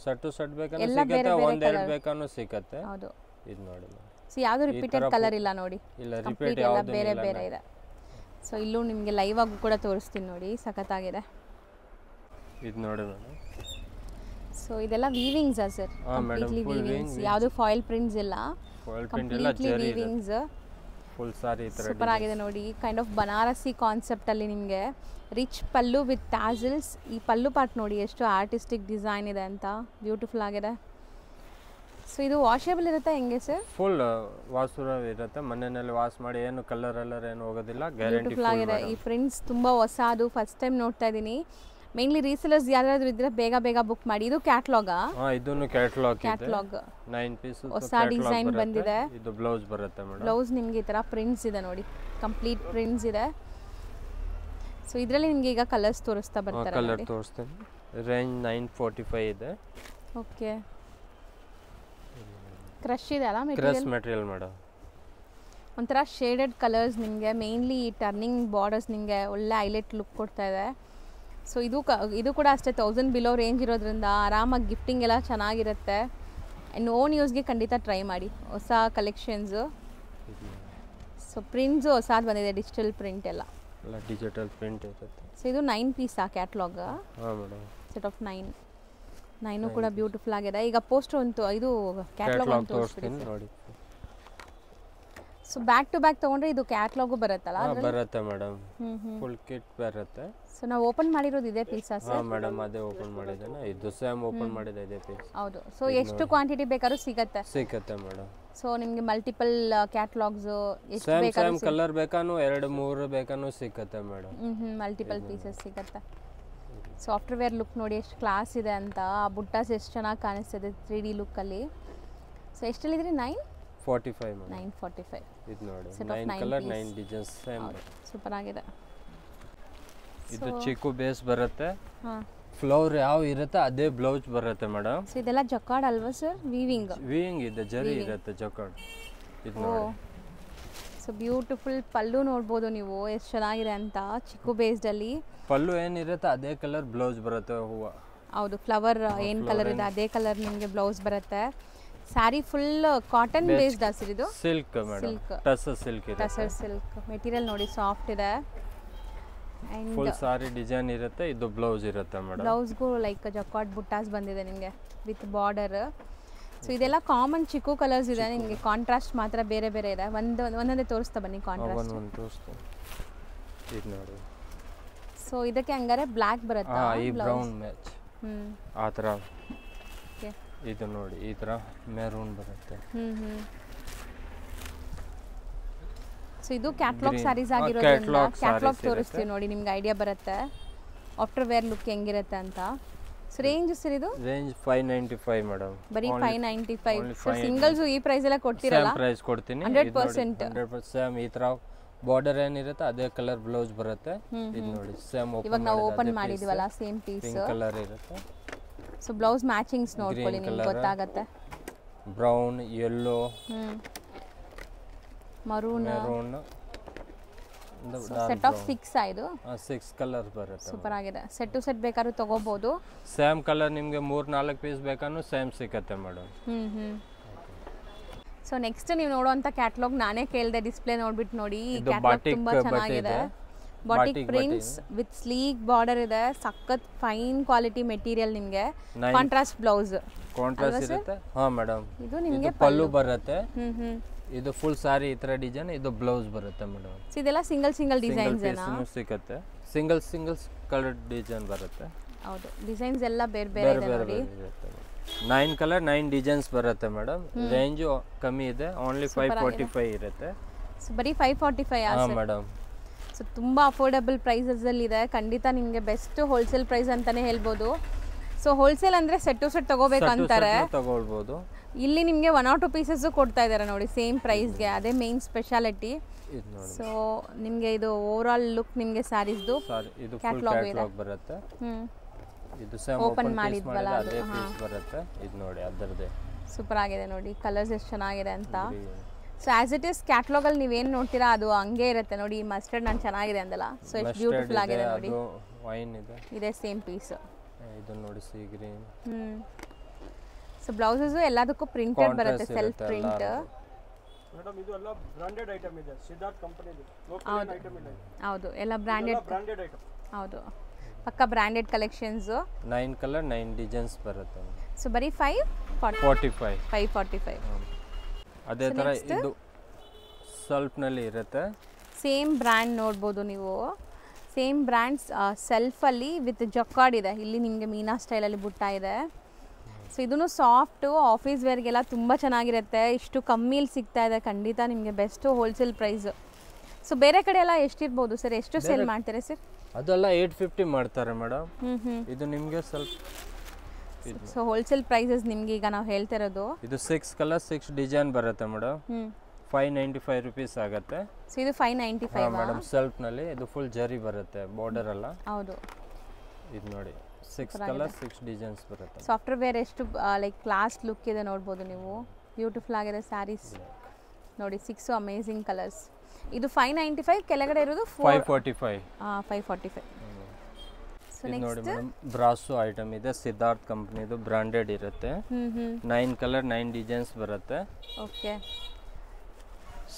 ಸೆಟ್ ಟು ಸೆಟ್ ಬೇಕಾದ್ರೂ ಸಿಗುತ್ತೆ, ಒಂದೆರಡು ಬೇಕಾದ್ರೂ ಸಿಗುತ್ತೆ. ಹೌದು, ಇದು ನೋಡಿ. ಸೊ ಯಾವುದು ರಿಪೀಟೆಡ್ ಕಲರ್ ಇಲ್ಲ ನೋಡಿ, ಇಲ್ಲ ರಿಪೀಟ್ ಎಲ್ಲ ಬೇರೆ ಬೇರೆ ಇದೆ. ಸೊ ಇಲ್ಲೂ ನಿಮಗೆ ಲೈವ್ ಆಗಿ ಕೂಡ ತೋರಿಸ್ತೀನಿ ನೋಡಿ, ಸಖತ್ತಾಗಿದೆ. ಇದು ನೋಡಿ ಮೇಡಮ್. ಸೊ ಇದೆಲ್ಲ ವೀವಿಂಗ್ಸಾ ಸರ್? ಕಂಪ್ಲೀಟ್ಲಿ ವೀವಿಂಗ್ಸ್, ಯಾವುದು ಫಾಯಿಲ್ ಪ್ರಿಂಟ್ಸ್ ಇಲ್ಲ, ಕಂಪ್ಲೀಟ್ಲಿ ವೀವಿಂಗ್ಸ್. ಫುಲ್ ಸಾರಿ ಈ ತರ ಸೂಪರ್ ಆಗಿದೆ ನೋಡಿ. ಕೈಂಡ್ ಆಫ್ ಬನಾರಸಿ ಕಾನ್ಸೆಪ್ಟ್ ಅಲ್ಲಿ ನಿಮಗೆ ರಿಚ್ ಪಲ್ಲು ವಿತ್ ಟ್ಯಾಸಲ್ಸ್. ಈ ಪಲ್ಲು ಪಾರ್ಟ್ ನೋಡಿ ಎಷ್ಟು ಆರ್ಟಿಸ್ಟಿಕ್ ಡಿಸೈನ್ ಇದೆ ಅಂತ, ಬ್ಯೂಟಿಫುಲ್ ಆಗಿದೆ. ಸೊ ಇದು ವಾಷೇಬಲ್ ಇರುತ್ತೆ ಹೆಂಗೆ ಸರ್? ಫುಲ್ ವಾಶ್ ಇರುತ್ತೆ, ಮನೆಯಲ್ಲಿ ವಾಶ್ ಮಾಡಿ ಏನು ಕಲರ್ ಏನು ಹೋಗೋದಿಲ್ಲ, ಗ್ಯಾರಂಟಿ. ಬ್ಯೂಟಿಫುಲ್ ಆಗಿದೆ ಈ ಪ್ರಿಂಟ್ಸ್, ತುಂಬ ಹೊಸದು, ಫಸ್ಟ್ ಟೈಮ್ ನೋಡ್ತಾ ಇದ್ದೀನಿ. ಮೇನ್ಲಿ ರೀಸೆಲರ್ಸ್ ಯಾರಾದ್ರೂ ಇದ್ರೆ ಬೇಗ ಬೇಗ ಬುಕ್ ಮಾಡಿ. ಇದು ಕ್ಯಾಟ್ಲಾಗಾ? ಇದನ್ನು ಕ್ಯಾಟಲಾಗ್ ಇದೆ, ಕ್ಯಾಟ್ಲಾಗ್ 9 ಪೀಸ್ ಹೊಸ ಡಿಸೈನ್ ಬಂದಿದೆ. ಇದು ಬ್ಲೌಸ್ ಬರುತ್ತೆ ಮೇಡಮ್. ಬ್ಲೌಸ್ ನಿಮಗೆ ಈ ಥರ ಪ್ರಿಂಟ್ಸ್ ಇದೆ ನೋಡಿ, ಕಂಪ್ಲೀಟ್ ಪ್ರಿಂಟ್ಸ್ ಇದೆ. ಸೊ ಇದರಲ್ಲಿ ನಿಮಗೆ ಈಗ ಕಲರ್ಸ್ ತೋರಿಸ್ತಾ ಬರ್ತಾರೆ. ಕಲರ್ ತೋರಿಸ್ತೀನಿ. ರೇಂಜ್ 945 ಇದೆ. ಓಕೆ, ಕ್ರಶ್ ಇದೆ ಅಲ್ಲ ಕ್ರಶ್ ಮೆಟೀರಿಯಲ್ ಮೇಡಮ್. ಒಂಥರ ಶೇಡೆಡ್ ಕಲರ್ಸ್ ನಿಮಗೆ, ಮೇನ್ಲಿ ಟರ್ನಿಂಗ್ ಬಾರ್ಡರ್ಸ್ ನಿಮಗೆ ಒಳ್ಳೆ ಹೈಲೈಟ್ ಲುಕ್ ಕೊಡ್ತಾ ಇದೆ. ಸೊ ಇದು ಕೂಡ ಅಷ್ಟೇ 1000 ಬಿಲೋ ರೇಂಜ್ ಇರೋದ್ರಿಂದ ಆರಾಮಾಗಿ ಗಿಫ್ಟಿಂಗ್ ಎಲ್ಲ ಚೆನ್ನಾಗಿರುತ್ತೆ. ಆ್ಯಂಡ್ ಓನ್ ಯೂಸ್ಗೆ ಖಂಡಿತ ಟ್ರೈ ಮಾಡಿ ಹೊಸ ಕಲೆಕ್ಷನ್ಸು. ಸೊ ಪ್ರಿಂಟ್ಸು ಹೊಸದು ಬಂದಿದೆ, ಡಿಜಿಟಲ್ ಪ್ರಿಂಟ್ ಎಲ್ಲ ಡಿಜಿಟಲ್ ಪ್ರಿಂಟ್ ಇರುತ್ತೆ. ಸೊ ಇದು 9 ಪೀಸಾ ಕ್ಯಾಟ್ಲಾಗ್? ಹಾಂ ಮೇಡಮ್, ಸೆಟ್ ಆಫ್ 9 ಕೂಡ ಬ್ಯೂಟಿಫುಲ್ ಆಗಿದೆ. ಈಗ ಪೋಸ್ಟರ್ ಒಂದು ಇದು ಕ್ಯಾಟ್ಲಾಗ್ ಅಂತ ತೋರಿಸ್ತೀನಿ ನೋಡಿ. ಸೊ ಬ್ಯಾಕ್ ಟು ಬ್ಯಾಕ್ ತಗೊಂಡ್ರೆ ಇದು ಕ್ಯಾಟ್ಲಾಗು ಬರುತ್ತಲ್ಲ? ಬರುತ್ತೆ ಮೇಡಮ್, ಫುಲ್ ಕಿಟ್ ಬರುತ್ತೆ. ಸೊ ನಾವು ಓಪನ್ ಮಾಡಿರೋದು ಇದೆ ಪೀಸಾ ಸರ್? ಹಾಂ ಮೇಡಮ್, ಅದೇ ಓಪನ್ ಮಾಡಿದ್ದೇನೆ. ಇದು ಸೇಮ್ ಓಪನ್ ಮಾಡಿದೆ ಇದೇ ಪೀಸ್. ಹೌದು. ಸೊ ಎಷ್ಟು ಕ್ವಾಂಟಿಟಿ ಬೇಕಾದ್ರೂ ಸಿಗುತ್ತೆ ಮೇಡಮ್. ಸೊ ನಿಮಗೆ ಮಲ್ಟಿಪಲ್ ಕ್ಯಾಟ್ಲಾಗ್ಸ್ ಎಷ್ಟು ಸೇಮ್ ಬೇಕಾದ್ರೂ ಕಲರ್ ಬೇಕಾನು 2-3 ಬೇಕಾನು ಸಿಗುತ್ತೆ ಮೇಡಮ್. ಮಲ್ಟಿಪಲ್ ಪೀಸಸ್ ಸಿಗುತ್ತೆ. ಸಾಫ್ಟ್ವೇರ್ ಲುಕ್ ನೋಡಿ ಎಷ್ಟು ಕ್ಲಾಸ್ ಇದೆ ಅಂತ. ಆ ಬುಟ್ಟಾಸ್ ಎಷ್ಟು ಚೆನ್ನಾಗಿ ಕಾಣಿಸ್ತಿದೆ 3D ಲುಕ್ಕಲ್ಲಿ. ಸೊ ಎಷ್ಟಲ್ಲಿದ್ರಿ? 945 ಮೇಡಮ್. 945. ಇದು ನೋಡಿ, 9 ಕಲರ್ 9 ಡಿಸೈನ್ಸ್ ಸೇಮ್. ಸೂಪರ್ ಆಗಿದೆ. ಇದು ಚಿಕ್ಕು ಬೇಸ್ ಬರುತ್ತೆ. ಹಾಂ, ಫ್ಲವರ್ ಯಾವ ಇರುತ್ತೆ ಅದೇ ಬ್ಲೌಸ್ ಬರುತ್ತೆ ಮೇಡಮ್. ಸೊ ಇದೆಲ್ಲ ಜಕಾರ್ಡ್ ಅಲ್ವಾ ಸರ್? ವೀವಿಂಗ್ ಇದೆ, ಜರಿ ಇರುತ್ತೆ ಜಕಾರ್ಡ್. ಇದು ನೋಡಿ. ಸೊ ಬ್ಯೂಟಿಫುಲ್ ಪಲ್ಲು ನೋಡ್ಬೋದು ನೀವು ಎಷ್ಟು ಚೆನ್ನಾಗಿದೆ ಅಂತ, ಚಿಕ್ಕು ಬೇಸ್ಡಲ್ಲಿ. ಪಲ್ಲು ಏನಿರುತ್ತೆ ಅದೇ ಕಲರ್ ಬ್ಲೌಸ್ ಬರುತ್ತೆ. ಹೂವು ಹೌದು, ಫ್ಲವರ್ ಏನು ಕಲರ್ ಇದೆ ಅದೇ ಕಲರ್ ನಿಮಗೆ ಬ್ಲೌಸ್ ಬರುತ್ತೆ. Sari full cotton based sir ಇದು? ಸಿಲ್ಕ್ ಮೇಡಮ್, ಟಸರ್ ಸಿಲ್ಕ್ ಇದೆ. ಟಸರ್ ಸಿಲ್ಕ್ ಮೆಟೀರಿಯಲ್ ನೋಡಿ, ಸಾಫ್ಟ್ ಇದೆ. ಫುಲ್ ಸಾರಿ ಡಿಸೈನ್ ಇರುತ್ತೆ. ಇದು ಬ್ಲೌಸ್ ಇರುತ್ತೆ ಮೇಡಮ್. ಬ್ಲೌಸ್ಗೂ ಲೈಕ್ ಜಕಾರ್ಡ್ ಬುಟ್ಟಾಸ್ ಬಂದಿದೆ ನಿಮಗೆ ವಿತ್ ಬಾರ್ಡರ್. ಸೊ ಇದೆಲ್ಲ ಕಾಮನ್ ಚಿಕ್ಕು ಕಲರ್ಸ್ ಇದೆ, ನಿಮಗೆ ಕಾಂಟ್ರಾಸ್ಟ್ ಮಾತ್ರ ಬೇರೆ ಬೇರೆ ಇದೆ. ಒಂದೊಂದೇ ತೋರಿಸ್ತಾ ಬನ್ನಿ ಕಾಂಟ್ರಾಸ್ಟ್. ಇದು ನೋಡಿ. ಸೊ ಇದಕ್ಕೆ ಹಂಗಾರೆ ಬ್ಲ್ಯಾಕ್ ಬರುತ್ತೆ, ಈ ಬ್ರೌನ್ ಮ್ಯಾಚ್ ಆ ಥರ. ಇದು ನೋಡಿ, ಈ ಥರ ಮೆರೂನ್ ಬರುತ್ತೆ. ಸೊ ಇದು ಕ್ಯಾಟ್ಲಾಗ್ ಸ್ಯಾರೀಸ್ ಆಗಿರೋದ್ರಿಂದ ಕ್ಯಾಟ್ಲಾಗ್ ತೋರಿಸ್ತೀವಿ ನೋಡಿ, ನಿಮ್ಗೆ ಐಡಿಯಾ ಬರುತ್ತೆ ಆಫ್ಟರ್ ವೇರ್ ಲುಕ್ ಹೆಂಗಿರುತ್ತೆ ಅಂತ. ಸೊ ರೇಂಜ್ ಸರ್ ಇದು? Range 595 madam. ಬರೀ 595. ಸೊ ಸಿಂಗಲ್ಸ್ ಈ ಪ್ರೈಸ್ ಎಲ್ಲ ಕೊಡ್ತೀರಲ್ಲ? ಸೇಮ್ ಪ್ರೈಸ್ ಕೊಡ್ತೀನಿ. 100% ಸೇಮ್ ಈ ಥರ ಬಾರ್ಡರ್ ಏನಿರುತ್ತೆ ಅದೇ ಕಲರ್ ಬ್ಲೌಸ್ ಬರುತ್ತೆ. ಇದು ನೋಡಿ, ಸೇಮ್ ಇವಾಗ ನಾವು ಓಪನ್ ಮಾಡಿದ್ವಲ್ಲ ಸೇಮ್ ಪೀಸ್, ಪಿಂಕ್ ಕಲರ್ ಇರುತ್ತೆ. ಸೊ ಬ್ಲೌಸ್ ಮ್ಯಾಚಿಂಗ್ಸ್ ನೋಡ್ಕೊಳ್ಳಿ, ನಿಮ್ಗೆ ಗೊತ್ತಾಗುತ್ತೆ. Brown, yellow, maroon, set of 6 ಇದು? 6 ಕಲರ್ ಬರುತ್ತೆ. ಸೂಪರ್ ಆಗಿದೆ. ಸೆಟ್ ಟು ಸೆಟ್ ಬೇಕಾದ್ರೂ ತಗೋಬಹುದು. ಸೇಮ್ ಕಲರ್ ನಿಮಗೆ 3-4 ಪೀಸ್ ಬೇಕಾದ್ರೂ ಸೇಮ್ ಸಿಗುತ್ತೆ ಮೇಡಮ್. ಸೊ ನೆಕ್ಸ್ಟ್ ನೀವು ನೋಡುವಂತ ಕ್ಯಾಟ್ಲಾಗ್ ನಾನೇ ಕೇಳಿದೆ, ಡಿಸ್ಪ್ಲೇ ನೋಡ್ಬಿಟ್ಟು ನೋಡಿ. ಈ ಕ್ಯಾಟ್ಲಾಗ್ ತುಂಬಾ ಚೆನ್ನಾಗಿದೆ. Batik prints with sleek border ಇದೆ, ಸಖತ್ ಫೈನ್ ಕ್ವಾಲಿಟಿ ಮೆಟೀರಿಯಲ್. ನಿಮಗೆ ಕಾಂಟ್ರಾಸ್ಟ್ ಬ್ಲೌಸ್ ಇರುತ್ತೆ. ಹಾ ಮೇಡಮ್, ಇದು ನಿಮಗೆ ಪಲ್ಲು ಬರುತ್ತೆ. ಇದು ಫುಲ್ ಸಾರಿ ಈ ತರ ಡಿಸೈನ್, ಇದು ಬ್ಲೌಸ್ ಬರುತ್ತೆ ಮೇಡಮ್. ಸೊ ಇದೆಲ್ಲ ಸಿಂಗಲ್ ಡಿಸೈನ್ಸ್ ಏನಾ? ಸಿಗುತ್ತೆ, ಸಿಂಗಲ್ ಕಲರ್ ಡಿಸೈನ್ ಬರುತ್ತೆ. ಹೌದು, ಡಿಸೈನ್ಸ್ ಎಲ್ಲ ಬೇರೆ ಬೇರೆ ಇದೆ ನೋಡಿ. 9 ಕಲರ್ 9 ಡಿಸೈನ್ಸ್ ಬರುತ್ತೆ ಮೇಡಮ್. ರೇಂಜ್ ಕಮ್ಮಿ ಇದೆ, ಓನ್ಲಿ 545 ಇರುತ್ತೆ. ಸೊ ಬರೀ 545? ಹಾ ಮೇಡಮ್. ಸೊ ತುಂಬ ಅಫೋರ್ಡಬಲ್ ಪ್ರೈಸಲ್ಲಿ ಇದೆ, ಖಂಡಿತ ನಿಮಗೆ ಬೆಸ್ಟ್ ಹೋಲ್ಸೇಲ್ ಪ್ರೈಸ್ ಅಂತಲೇ ಹೇಳ್ಬೋದು. ಸೊ ಹೋಲ್ಸೇಲ್ ಅಂದರೆ ಸೆಟ್ ಟು ಸೆಟ್ ತಗೋಬೇಕಂತಾರೆ, ತಗೊಳ್ಬೋದು. ಇಲ್ಲಿ ನಿಮಗೆ 1 or 2 ಪೀಸಸ್ ಕೊಡ್ತಾ ಇದ್ದಾರೆ ನೋಡಿ ಸೇಮ್ ಪ್ರೈಸ್ಗೆ, ಅದೇ ಮೇನ್ ಸ್ಪೆಷಾಲಿಟಿ. ಸೊ ನಿಮಗೆ ಇದು ಓವರ್ ಆಲ್ ಲುಕ್ ನಿಮಗೆ ಸ್ಯಾರೀಸ್ದು ಇದು ಕ್ಯಾಟಲಾಗ್ ಬರುತ್ತೆ. ಇದು ಸೇಮ್ ಓಪನ್ ಮಾಡಿದ್ವಲ್ಲ ಅದೇ ಪೀಸ್ ಬರುತ್ತೆ. ಇದು ನೋಡಿ ಅದರದೇ ಸೂಪರ್ ಆಗಿದೆ ನೋಡಿ, ಕಲರ್ಸ್ ಎಷ್ಟು ಚೆನ್ನಾಗಿದೆ ಅಂತ. ಸೊ ಆಸ್ ಇಟ್ ಇಸ್ ಕ್ಯಾಟ್ಲಾಗಲ್ಲಿ ನೀವೇನು ನೋಡ್ತೀರಾ ಅದು ಹಂಗೆ ಇರುತ್ತೆ ನೋಡಿ. ಮಸ್ಟರ್ಡ್ ನಾನು ಚೆನ್ನಾಗಿದೆ ಅಂದಲ್ಲ, ಸೊ ಎಷ್ಟು ಬ್ಯೂಟಿಫುಲ್ ಆಗಿದೆ ನೋಡಿ. ವೈನ್ ಇದೆ, ಇದೆ ಸೇಮ್ ಪೀಸ್. ಇದು ನೋಡಿ ಸೀ ಗ್ರೀನ್. ಸೊ ಬ್ಲೌಸಸ್ ಎಲ್ಲದಕ್ಕೂ ಪ್ರಿಂಟೆಡ್ ಬರುತ್ತೆ, ಸೆಲ್ಫ್ ಪ್ರಿಂಟ್. ಮೇಡಮ್ ಇದು ಎಲ್ಲ ಬ್ರಾಂಡೆಡ್ ಐಟಮ್ ಇದೆ, ಸಿದ್ಧಾರ್ಥ್ ಕಂಪನಿದು, ಲೋಕಲ್ ಐಟಮ್ ಇಲ್ಲ. ಹೌದು, ಎಲ್ಲ ಬ್ರಾಂಡೆಡ್ ಐಟಮ್. ಹೌದು, ಪಕ್ಕಾ ಬ್ರಾಂಡೆಡ್ ಕಲೆಕ್ಷನ್ಸ್. 9 ಕಲರ್ 9 ಡಿಸೈನ್ಸ್ ಬರುತ್ತೆ. ಸೊ ಬರೀ 545. ಅದೇ ತರ ಇದು ಸ್ವಲ್ಪ ನಲ್ಲಿ ಇರುತ್ತೆ. ಸೇಮ್ ಬ್ರ್ಯಾಂಡ್ ನೋಡ್ಬೋದು ನೀವು, ಸೇಮ್ ಬ್ರ್ಯಾಂಡ್ಸ್ ಸೆಲ್ಫಲ್ಲಿ ವಿತ್ ಜಕಾರ್ಡ್ ಇದೆ. ಇಲ್ಲಿ ನಿಮಗೆ ಮೀನಾ ಸ್ಟೈಲಲ್ಲಿ ಬುಟ್ಟ ಇದೆ. ಸೊ ಇದೂ ಸಾಫ್ಟು ಆಫೀಸ್ ವೇರ್ಗೆಲ್ಲ ತುಂಬ ಚೆನ್ನಾಗಿರುತ್ತೆ. ಇಷ್ಟು ಕಮ್ಮಿಲಿ ಸಿಗ್ತಾ ಇದೆ, ಖಂಡಿತ ನಿಮಗೆ ಬೆಸ್ಟು ಹೋಲ್ಸೇಲ್ ಪ್ರೈಸು. ಸೊ ಬೇರೆ ಕಡೆ ಎಲ್ಲ ಎಷ್ಟಿರ್ಬೋದು ಸರ್, ಎಷ್ಟು ಸೇಲ್ ಮಾಡ್ತಾರೆ ಸರ್? ಅದೆಲ್ಲ 850 ಮಾಡ್ತಾರೆ ಮೇಡಮ್. ಇದು ನಿಮಗೆ ಸ್ವಲ್ಪ ಸೊ ಹೋಲ್ಸೇಲ್ ಪ್ರೈಸಸ್ ನಿಮಗೆ ಈಗ ನಾವು ಹೇಳ್ತಾ ಇರೋದು. ಇದು 6 ಕಲರ್ 6 ಡಿಸೈನ್ ಬರುತ್ತೆ ಮೇಡಮ್. 595 rupees ಆಗುತ್ತೆ. ಸೊ ಇದು 595 ಮೇಡಮ್. ಸೆಲ್ಫ್ನಲ್ಲಿ ಇದು ಫುಲ್ ಜರಿ ಬರುತ್ತೆ, ಬಾರ್ಡರ್ ಎಲ್ಲ. ಹೌದು. ಇದು ನೋಡಿ 6 ಕಲರ್ 6 ಡಿಸೈನ್ಸ್ ಬರುತ್ತೆ. ಸಾಫ್ಟ್ವೇರ್ ಎಷ್ಟು ಲೈಕ್ ಕ್ಲಾಸ್ ಲುಕ್ ಇದೆ ನೋಡ್ಬೋದು ನೀವು. ಬ್ಯೂಟಿಫುಲ್ ಆಗಿದೆ ಸ್ಯಾರೀಸ್ ನೋಡಿ. 6 ಅಮೇಝಿಂಗ್ ಕಲರ್ಸ್. ಇದು 595, ಕೆಳಗಡೆ ಇರೋದು 545. 545. ಸೊ ಇದು ನೋಡಿ ನೆಕ್ಸ್ಟ್ ಮೇಡಮ್, ಬ್ರಾಸೋ ಐಟಮ್ ಇದೆ, ಸಿದ್ಧಾರ್ಥ್ ಕಂಪ್ನಿದು, ಬ್ರಾಂಡೆಡ್ ಇರುತ್ತೆ. 9 ಕಲರ್ 9 ಡಿಸೈನ್ಸ್ ಬರುತ್ತೆ. ಓಕೆ.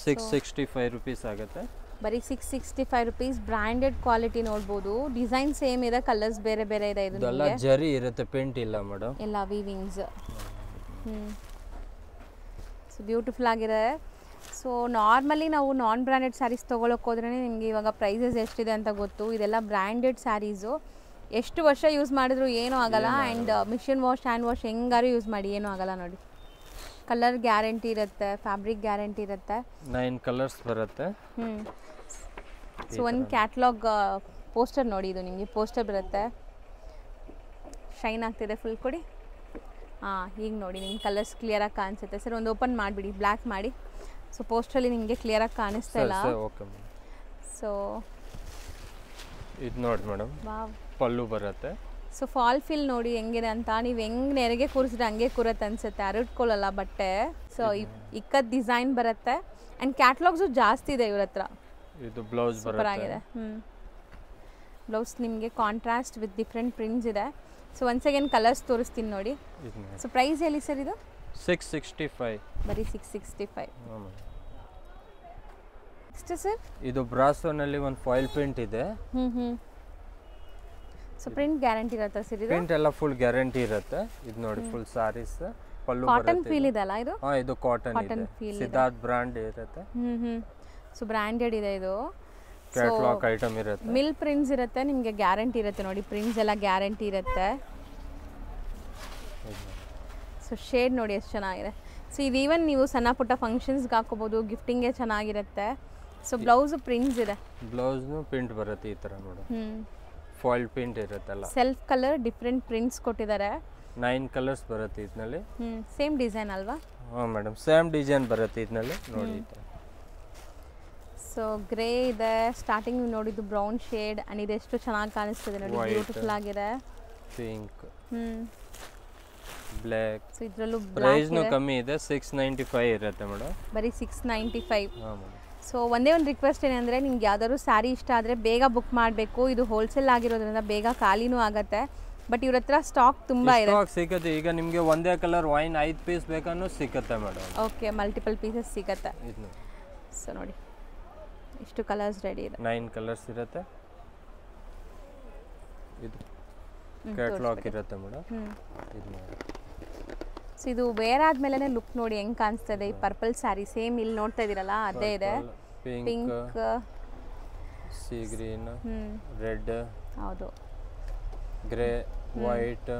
665 rupees ಆಗುತ್ತೆ. ಬರೀ 665 rupees. ಬ್ರ್ಯಾಂಡೆಡ್ ಕ್ವಾಲಿಟಿ ನೋಡ್ಬೋದು. ಡಿಸೈನ್ ಸೇಮ್ ಇದೆ, ಕಲರ್ಸ್ ಬೇರೆ ಬೇರೆ ಇದೆ. ಇದು ಇದೆಲ್ಲ ಜರಿ ಇರುತ್ತೆ, ಪೇಂಟ್ ಇಲ್ಲ ಮೇಡಮ್. ಎಲ್ಲ ವೀವಿಂಗ್ಸ್. ಸೊ ಬ್ಯೂಟಿಫುಲ್ ಆಗಿದೆ. ಸೊ ನಾರ್ಮಲಿ ನಾವು ನಾನ್ ಬ್ರ್ಯಾಂಡೆಡ್ ಸ್ಯಾರೀಸ್ ತೊಗೊಳಕ್ಕೆ ಹೋದ್ರೇ ನಿಮಗೆ ಇವಾಗ ಪ್ರೈಸಸ್ ಎಷ್ಟಿದೆ ಅಂತ ಗೊತ್ತು. ಇದೆಲ್ಲ ಬ್ರ್ಯಾಂಡೆಡ್ ಸ್ಯಾರೀಸು. ಎಷ್ಟು ವರ್ಷ ಯೂಸ್ ಮಾಡಿದ್ರು ಏನೂ ಆಗಲ್ಲ. And machine wash, hand wash ಹೆಂಗಾರು ಯೂಸ್ ಮಾಡಿ ಏನೂ ಆಗಲ್ಲ ನೋಡಿ. ಕಲರ್ ಗ್ಯಾರಂಟಿ ಇರುತ್ತೆ, ಫ್ಯಾಬ್ರಿಕ್ ಗ್ಯಾರಂಟಿ ಇರುತ್ತೆ. 9 ಕಲರ್ಸ್ ಬರುತ್ತೆ. ಸೊ ಒಂದು ಕ್ಯಾಟ್ಲಾಗ್ ಪೋಸ್ಟರ್ ನೋಡಿ. ಇದು ನಿಮಗೆ ಪೋಸ್ಟರ್ ಬರುತ್ತೆ, ಶೈನ್ ಆಗ್ತಿದೆ ಫುಲ್ ಕೊಡಿ. ಈಗ ನೋಡಿ ನಿಮ್ಗೆ ಕಲರ್ಸ್ ಕ್ಲಿಯರಾಗಿ ಕಾಣಿಸುತ್ತೆ. ಸರ್ ಒಂದು ಓಪನ್ ಮಾಡಿಬಿಡಿ, ಬ್ಲ್ಯಾಕ್ ಮಾಡಿ. ಸೊ ಪೋಸ್ಟರಲ್ಲಿ ನಿಮಗೆ ಕ್ಲಿಯರಾಗಿ ಕಾಣಿಸ್ತಾ ಇಲ್ಲ. Okay madam. ಸೊ ಇದು ನೋಡಿ ಮೇಡಮ್, ಪಲ್ಲು ಬರುತ್ತೆ. ಸೊ ಫಾಲ್ ಫಿಲ್ ನೋಡಿ ಹೆಂಗಿದೆ ಅಂತ. ನೀವು ಹೆಂಗೆ ನೆರೆಗೆ ಕೂರಿಸಿದ್ರೆ ಹಂಗೆ ಕೂರತ್ತೆ ಅನ್ಸುತ್ತೆ, ಅರಟ್ಕೊಳ್ಳಲ್ಲ ಬಟ್ಟೆ. ಸೊ ಇಕ್ಕದ ಡಿಸೈನ್ ಬರುತ್ತೆ. ಆ್ಯಂಡ್ ಕ್ಯಾಟ್ಲಾಗ್ಸು ಜಾಸ್ತಿ ಇದೆ ಇವ್ರ ಹತ್ರ. ಇದು ಬ್ಲೌಸ್ ಸೂಪರ್ ಆಗಿದೆ. ಬ್ಲೌಸ್ ನಿಮಗೆ ಕಾಂಟ್ರಾಸ್ಟ್ ವಿತ್ ಡಿಫ್ರೆಂಟ್ ಪ್ರಿಂಟ್ಸ್ ಇದೆ. ಸೊ ಒನ್ಸ್ ಅಗೇನ್ ಕಲರ್ಸ್ ತೋರಿಸ್ತೀನಿ ನೋಡಿ. ಸೊ ಪ್ರೈಸ್ ಹೇಳಿ ಸರ್ ಇದು? 665. ಬರೀ 665. ನೆಕ್ಸ್ಟ್ ಸರ್, ಇದು ಬ್ರಾಸೋನಲ್ಲಿ ಒಂದು ಫಾಯಿಲ್ ಪ್ರಿಂಟ್ ಇದೆ. ಸೊ ಪ್ರಿಂಟ್ ಗ್ಯಾರಂಟಿ ಇರುತ್ತೆ ಸರ್ ಇದು? ಪ್ರಿಂಟ್ ಎಲ್ಲ ಫುಲ್ ಗ್ಯಾರಂಟಿ ಇರುತ್ತೆ. ಇದು ನೋಡಿ ಫುಲ್ ಸಾರೀಸ್, ಪಲ್ಲು ಕಾಟನ್ ಫೀಲ್ ಇದೆ ಅಲ್ಲ ಇದು? ಇದು ಕಾಟನ್ ಇದೆ, ಸಿದ್ಧಾರ್ಥ್ ಬ್ರಾಂಡ್ ಇರುತ್ತೆ. ಸೊ ಬ್ರಾಂಡೆಡ್ ಇದೆ ಇದು. ಕ್ಯಾಟ್ಲಾಗ್ ಐಟಮ್ ಇರುತ್ತೆ. ಮಿಲ್ ಪ್ರಿಂಟ್ಸ್ ಇರುತ್ತೆ, ನಿಮಗೆ ಗ್ಯಾರಂಟಿ ಇರುತ್ತೆ ನೋಡಿ. ಪ್ರಿಂಟ್ಸ್ ಎಲ್ಲ ಗ್ಯಾರಂಟಿ ಇರುತ್ತೆ. ಸೊ ಶೇಡ್ ನೋಡಿ ಎಷ್ಟು ಚೆನ್ನಾಗಿದೆ. ಸೊ ಇದು ಈವನ್ ನೀವು ಸಣ್ಣ ಪುಟ್ಟ ಫಂಕ್ಷನ್ಸ್ಗೆ ಹಾಕೋಬೋದು, ಗಿಫ್ಟಿಂಗ್ಗೆ ಚೆನ್ನಾಗಿರುತ್ತೆ. ಸೊ ಬ್ಲೌಸು ಪ್ರಿಂಟ್ಸ್ ಇದೆ, ಬ್ಲೌಸ್ನು ಪ್ರಿಂಟ್ ಬರುತ್ತೆ ಈ ಥರ ನೋಡಿ. ಫಾಯಿಲ್ ಪ್ರಿಂಟ್ ಇರುತ್ತಲ್ಲ, ಸೆಲ್ಫ್ ಕಲರ್ ಡಿಫ್ರೆಂಟ್ ಪ್ರಿಂಟ್ಸ್ ಕೊಟ್ಟಿದ್ದಾರೆ. 9 ಕಲರ್ಸ್ ಬರುತ್ತೆ ಇದರಲ್ಲಿ. ಸೇಮ್ ಡಿಸೈನ್ ಅಲ್ವಾ? ಹಾಂ ಮೇಡಮ್, ಸೇಮ್ ಡಿಸೈನ್ ಬರುತ್ತೆ ಇದರಲ್ಲಿ ನೋಡಿ. ಸೊ ಗ್ರೇ ಇದೆ, ಸ್ಟಾರ್ಟಿಂಗ್ ನೋಡಿದ್ದು ಬ್ರೌನ್ ಶೇಡ್. ಆ್ಯಂಡ್ ಇದೆಷ್ಟು ಚೆನ್ನಾಗಿ ಕಾಣಿಸ್ತಿದೆ ನೋಡಿ, ಬ್ಯೂಟಿಫುಲ್ ಆಗಿದೆ. Pink, black. ಸೊ ಇದರಲ್ಲೂ ಪ್ರೈಸ್ನು ಕಮ್ಮಿ ಇದೆ, 695 ಇರುತ್ತೆ ಮೇಡಮ್. ಬರೀ 695. ಹಾಂ ಮೇಡಮ್. ಸೊ ಒಂದೇ ಒಂದು ರಿಕ್ವೆಸ್ಟ್ ಏನಂದರೆ, ನಿಮ್ಗೆ ಯಾವ್ದಾದ್ರು ಸ್ಯಾರಿ ಇಷ್ಟ ಆದರೆ ಬೇಗ ಬುಕ್ ಮಾಡಬೇಕು. ಇದು ಹೋಲ್ಸೇಲ್ ಆಗಿರೋದ್ರಿಂದ ಬೇಗ ಖಾಲಿನೂ ಆಗುತ್ತೆ. ಬಟ್ ಇವ್ರ ಹತ್ರ ಸ್ಟಾಕ್ ತುಂಬ ಇದೆ. ಸ್ಟಾಕ್ ಸಿಗುತ್ತೆ. ಈಗ ನಿಮಗೆ ಒಂದೇ ಕಲರ್ ವೈನ್ 5 ಪೀಸ್ ಬೇಕನ್ನೂ ಸಿಗುತ್ತೆ ಮೇಡಮ್. ಓಕೆ, ಮಲ್ಟಿಪಲ್ ಪೀಸಸ್ ಸಿಗುತ್ತೆ. ಇದು ಸೊ ನೋಡಿ ಇಷ್ಟು ಕಲರ್ಸ್ ರೆಡಿ ಇದೆ. 9 ಕಲರ್ಸ್ ಇರುತ್ತೆ. ಇದು ಕ್ಯಾಟ್ಲಾಗ್ ಇರುತ್ತೆ ಮೇಡಮ್. ಇದು ನೋಡಿ. ಸೊ ಇದು ವೇರ್ ಆದ್ಮೇಲೆ ಲುಕ್ ನೋಡಿ ಹೆಂಗೆ ಕಾಣಿಸ್ತದೆ. ಈ ಪರ್ಪಲ್ ಸ್ಯಾರಿ ಸೇಮ್ ಇಲ್ಲಿ ನೋಡ್ತಾ ಇದ್ದೀರಲ್ಲ ಅದೇ ಇದೆ. ಪಿಂಕ್, ಸಿ ಗ್ರೀನ್, ರೆಡ್, ಹೌದು, ಗ್ರೇ, ವೈಟ್,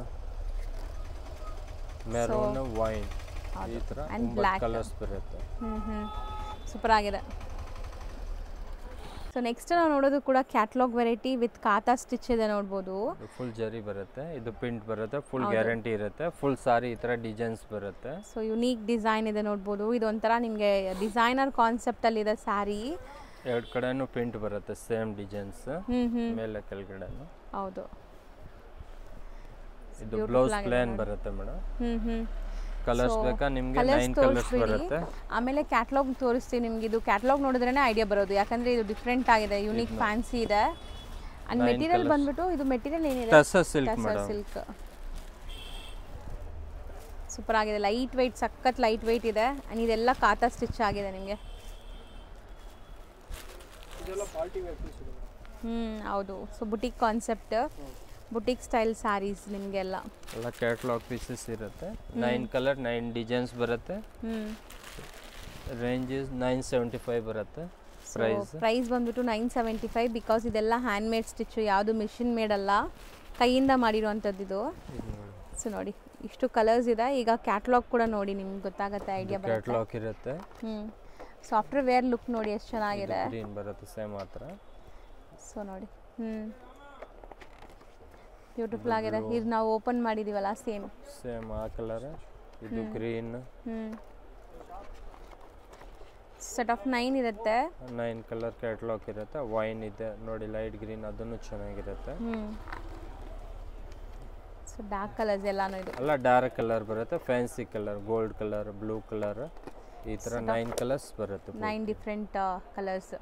ಮೆರೂನ್, ವೈನ್, ಈ ಥರ 9 ಕಲರ್ಸ್ ಬರುತ್ತೆ. ಸೂಪರ್ ಆಗಿದೆ. ಸೊ ನೆಕ್ಸ್ಟ್ ನಾವು ನೋಡೋದು ಕೂಡ ಕ್ಯಾಟ್ಲಾಗ್ ವೆರೈಟಿ ವಿತ್ ಕಾತಾ ಸ್ಟಿಚ್ ಇದೆ ನೋಡ್ಬೋದು. ಫುಲ್ ಜರಿ ಬರುತ್ತೆ, ಇದು ಪ್ರಿಂಟ್ ಬರುತ್ತೆ, ಫುಲ್ ಗ್ಯಾರಂಟಿ ಇರುತ್ತೆ. ಫುಲ್ ಸಾರಿ ಈ ಥರ ಡಿಸೈನ್ಸ್ ಬರುತ್ತೆ. ಸೊ ಯುನೀಕ್ ಡಿಸೈನ್ ಇದೆ ನೋಡ್ಬೋದು. ಇದೊಂಥರ ನಿಮಗೆ ಡಿಸೈನರ್ ಕಾನ್ಸೆಪ್ಟಲ್ಲಿ ಇದೆ ಸ್ಯಾರಿ. ಎರಡು ಕಡೆನೂ ಪ್ರಿಂಟ್ ಬರುತ್ತೆ, ಸೇಮ್ ಡಿಸೈನ್ಸ್, ಮೇಲೆ ಕೆಳಗಡೆನೂ. ಹೌದು. ಇದು ಬ್ಲೌಸ್ ಪ್ಲೇನ್ ಬರುತ್ತೆ ಮೇಡಮ್. ಕಲರ್ಸ್ ಬೇಕಾ ನಿಮಗೆ? 9 ಕಲರ್ಸ್ ಬರುತ್ತೆ. ಆಮೇಲೆ ಕ್ಯಾಟ್ಲಾಗ್ ತೋರಿಸ್ತೀವಿ ನಿಮ್ಗೆ. ಇದು ಕ್ಯಾಟ್ಲಾಗ್ ನೋಡಿದ್ರೇ ಐಡಿಯಾ ಬರೋದು, ಯಾಕಂದ್ರೆ ಇದು ಡಿಫ್ರೆಂಟ್ ಆಗಿದೆ, ಯೂನಿಕ್ ಫ್ಯಾನ್ಸಿ ಇದೆ. ಅಂಡ್ ಮೆಟೀರಿಯಲ್ ಬಂದ್ಬಿಟ್ಟು ಇದು ಮೆಟೀರಿಯಲ್ ಏನಿದೆ? Tussar silk madam. Silk super ಆಗಿದೆ, ಲೈಟ್ ವೆಯ್ಟ್, ಸಖತ್ ಲೈಟ್ ವೆಯ್ಟ್ ಇದೆ. ಅಂಡ್ ಇದೆಲ್ಲ ಕಾತಾ ಸ್ಟಿಚ್ ಆಗಿದೆ ನಿಮಗೆ. ಹೌದು. So boutique concept, boutique style saris ನಿಮಗೆಲ್ಲ ಎಲ್ಲ ಕ್ಯಾಟ್ಲಾಗ್ ಪೀಸಸ್ ಇರುತ್ತೆ. 9 ಕಲರ್ 9 ಡಿಸೈನ್ಸ್ ಬರುತ್ತೆ. ರೇಂಜ್ 975 ಬರುತ್ತೆ. ಪ್ರೈಸ್ ಬಂದ್ಬಿಟ್ಟು 975. ಬಿಕಾಸ್ ಇದೆಲ್ಲ ಹ್ಯಾಂಡ್ ಮೇಡ್ ಸ್ಟಿಚ್ಚು, ಯಾವುದು ಮಿಷಿನ್ ಮೇಡ್ ಅಲ್ಲ, ಕೈಯಿಂದ ಮಾಡಿರುವಂಥದ್ದು ಇದು. ಸೊ ನೋಡಿ ಇಷ್ಟು ಕಲರ್ಸ್ ಇದೆ. ಈಗ ಕ್ಯಾಟ್ಲಾಗ್ ಕೂಡ ನೋಡಿ, ನಿಮ್ಗೆ ಗೊತ್ತಾಗುತ್ತೆ, ಐಡಿಯಾ ಬರುತ್ತೆ. ಕ್ಯಾಟ್ಲಾಗ್ ಇರುತ್ತೆ. ಸಾಫ್ಟ್ವೇರ್ ವೇರ್ ಲುಕ್ ನೋಡಿ ಎಷ್ಟು ಚೆನ್ನಾಗಿದೆ. ಗ್ರೀನ್ ಬರುತ್ತೆ ಸೇಮ್ ಮಾತ್ರ. ಸೊ ನೋಡಿ, ಬ್ಯೂಟಿಫುಲ್ ಆಗಿದೆ. ಇದು ನಾವು ಓಪನ್ ಮಾಡಿದೀವಲ್ಲ, ಸೇಮ್ ಆ ಕಲರ್. ಇದು ಗ್ರೀನ್. ಸೆಟ್ ಆಫ್ 9 ಇರುತ್ತೆ. 9 ಕಲರ್ ಕ್ಯಾಟ್ಲಾಗ್ ಇರುತ್ತೆ. ವೈನ್ ಇದೆ ನೋಡಿ, ಲೈಟ್ ಗ್ರೀನ್, ಅದನ್ನು ಚೆನ್ನಾಗಿರುತ್ತೆ. ಸೊ ಡಾರ್ಕ್ ಕಲರ್ಸ್ ಎಲ್ಲಾನು ಇದು ಎಲ್ಲ ಡಾರ್ಕ್ ಕಲರ್ ಬರುತ್ತೆ. Fancy colour, gold colour, blue colour, ಈ ತರ 9 ಕಲರ್ಸ್ ಬರುತ್ತೆ. 9 ಡಿಫ್ರೆಂಟ್ ಕಲರ್ಸ್.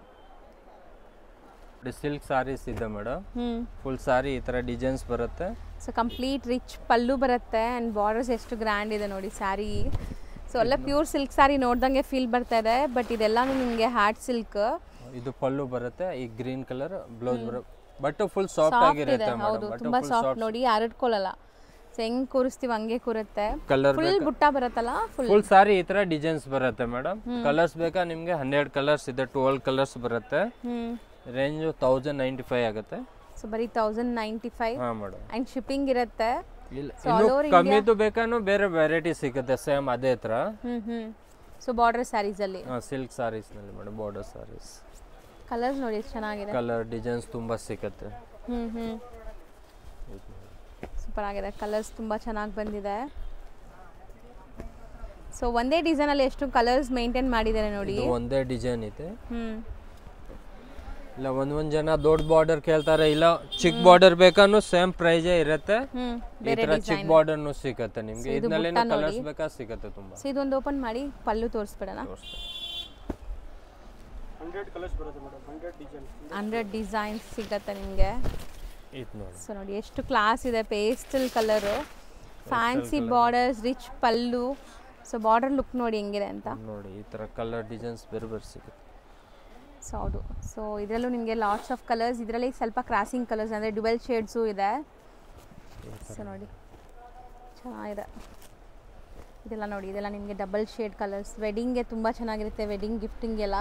ಸಿಲ್ಕ್ ಸಾರೀಸ್ ಇದೆ ಮೇಡಮ್. ಫುಲ್ ಸಾರಿ ಈ ತರ ಡಿಸೈನ್ಸ್ ಬರುತ್ತೆ. ಸೊ ಕಂಪ್ಲೀಟ್ ರಿಚ್ ಪಲ್ಲು ಬರುತ್ತೆ ಆ್ಯಂಡ್ ಬಾರ್ಡರ್ಸ್ ಎಷ್ಟು ಗ್ರ್ಯಾಂಡ್ ಇದೆ ನೋಡಿ ಸ್ಯಾರಿ. ಸೊ ಎಲ್ಲ ಪ್ಯೂರ್ ಸಿಲ್ಕ್ ಸ್ಯಾರಿ ನೋಡ್ದಂಗೆ ಫೀಲ್ ಬರ್ತಾ ಇದೆ. ಬಟ್ ಇದೆಲ್ಲಾನು ನಿಮಗೆ ಹ್ಯಾಟ್ ಸಿಲ್ಕ್. ಇದು ಪಲ್ಲು ಬರುತ್ತೆ. ಈ ಗ್ರೀನ್ ಕಲರ್ ಬ್ಲೌಸ್ ಬರುತ್ತೆ. ಬಟ್ ಫುಲ್ ಸಾಫ್ಟ್ ಆಗಿರುತ್ತೆ ಮೇಡಮ್. ಹೌದು, ತುಂಬಾ ಸಾಫ್ಟ್ ನೋಡಿ, ಹರಡ್ಕೊಳ್ಳಲ್ಲ. ಸೊ ಹೆಂಗ್ ಕೂರಿಸ್ತೀವಿ ಹಂಗೆ ಕೂರುತ್ತೆ. ಕಲರ್ ಫುಲ್ ಬುಟ್ಟ ಬರುತ್ತಲ್ಲ, ಫುಲ್ ಸಾರಿ ಈ ತರ ಡಿಸೈನ್ಸ್ ಬರುತ್ತೆ ಮೇಡಮ್. ಕಲರ್ಸ್ ಬೇಕಾ ನಿಮ್ಗೆ? 100 ಕಲರ್ಸ್ ಇದೆ, 12 ಕಲರ್ಸ್ ಬರುತ್ತೆ. ರೇಂಜ್ 1095 ಆಗುತ್ತೆ. ಸೊ ಬರೀ 1095. ಹಾ ಮೇಡಮ್. ಅಂಡ್ ಶಿಪ್ಪಿಂಗ್ ಇರುತ್ತೆ. ಇನ್ನು ಕಮ್ಮಿದು ಬೇಕಾನು ಬೇರೆ ವೆರೈಟಿ ಸಿಗುತ್ತೆ ಸೇಮ್ ಅದೇ ತರ. ಸೊ ಬಾರ್ಡರ್ ಸ್ಯಾರೀಸ್ ಅಲ್ಲಿ, ಸಿಲ್ಕ್ ಸಾರೀಸ್ ನಲ್ಲಿ ಮೇಡಮ್, ಬಾರ್ಡರ್ ಸಾರೀಸ್. ಕಲರ್ಸ್ ನೋಡಿ ಎಷ್ಟು ಚೆನ್ನಾಗಿದೆ. ಕಲರ್ ಡಿಸೈನ್ಸ್ ತುಂಬಾ ಸಿಗುತ್ತೆ. ಸೂಪರ್ ಆಗಿದೆ. ಕಲರ್ಸ್ ತುಂಬಾ ಚೆನ್ನಾಗಿ ಬಂದಿದೆ. ಸೊ ಒಂದೇ ಡಿಸೈನ್ ಅಲ್ಲಿ ಎಷ್ಟು ಕಲರ್ಸ್ ಮೇಂಟೈನ್ ಮಾಡಿದ್ದಾರೆ ನೋಡಿ. ಒಂದೇ ಡಿಸೈನ್ ಇದೆ. ಇಲ್ಲ ಒಂದ್ ಜನ ದೊಡ್ಡ ಬಾರ್ಡರ್ ಕೇಳ್ತಾರೆ, ಇಲ್ಲ ಚಿಕ್ಕ ಬಾರ್ಡರ್ ಬೇಕಾನು ಸೇಮ್ ಪ್ರೈಸ್ ಇರುತ್ತೆ. ಈ ತರ ಚಿಕ್ಕ ಬಾರ್ಡರ್ ನು ಸಿಗುತ್ತೆ ನಿಮ್ಗೆ. ಇದರಲ್ಲಿ ಕಲರ್ಸ್ ಬೇಕಾ ಸಿಗುತ್ತೆ ತುಂಬಾ. ಸೊ ಇದೊಂದು ಓಪನ್ ಮಾಡಿ ಪಲ್ಲು ತೋರಿಸ್ಬಿಡೋಣ. 100 ಕಲರ್ಸ್ ಬರುತ್ತೆ ಮೇಡಮ್. 100 ಡಿಸೈನ್, 100 ಡಿಸೈನ್ಸ್ ಸಿಗುತ್ತೆ ನಿಮಗೆ. ಇದು ನೋಡಿ. ಸೊ ನೋಡಿ ಎಷ್ಟು ಕ್ಲಾಸ್ ಇದೆ. Pastel colour, fancy borders, rich pallu. So border look ನೋಡಿ ಹೆಂಗಿದೆ ಅಂತ ನೋಡಿ. ಈ ತರ ಕಲರ್ ಡಿಸೈನ್ಸ್ ಬೇರೆ ಬೇರೆ ಸಿಗುತ್ತೆ. ಸೊ ಹೌದು. ಸೊ ಇದರಲ್ಲೂ ನಿಮಗೆ ಲಾಟ್ಸ್ ಆಫ್ ಕಲರ್ಸ್. ಇದರಲ್ಲಿ ಸ್ವಲ್ಪ ಕ್ರಾಸಿಂಗ್ ಕಲರ್ಸ್ ಅಂದರೆ ಡ್ಯುವೆಲ್ ಶೇಡ್ಸು ಇದೆ. ಸೊ ನೋಡಿ ಚೆನ್ನಾಗಿದೆ. ಇದೆಲ್ಲ ನೋಡಿ, ಇದೆಲ್ಲ ನಿಮಗೆ ಡಬಲ್ ಶೇಡ್ ಕಲರ್ಸ್. ವೆಡ್ಡಿಂಗ್ಗೆ ತುಂಬ ಚೆನ್ನಾಗಿರುತ್ತೆ. ವೆಡ್ಡಿಂಗ್ ಗಿಫ್ಟಿಂಗೆಲ್ಲ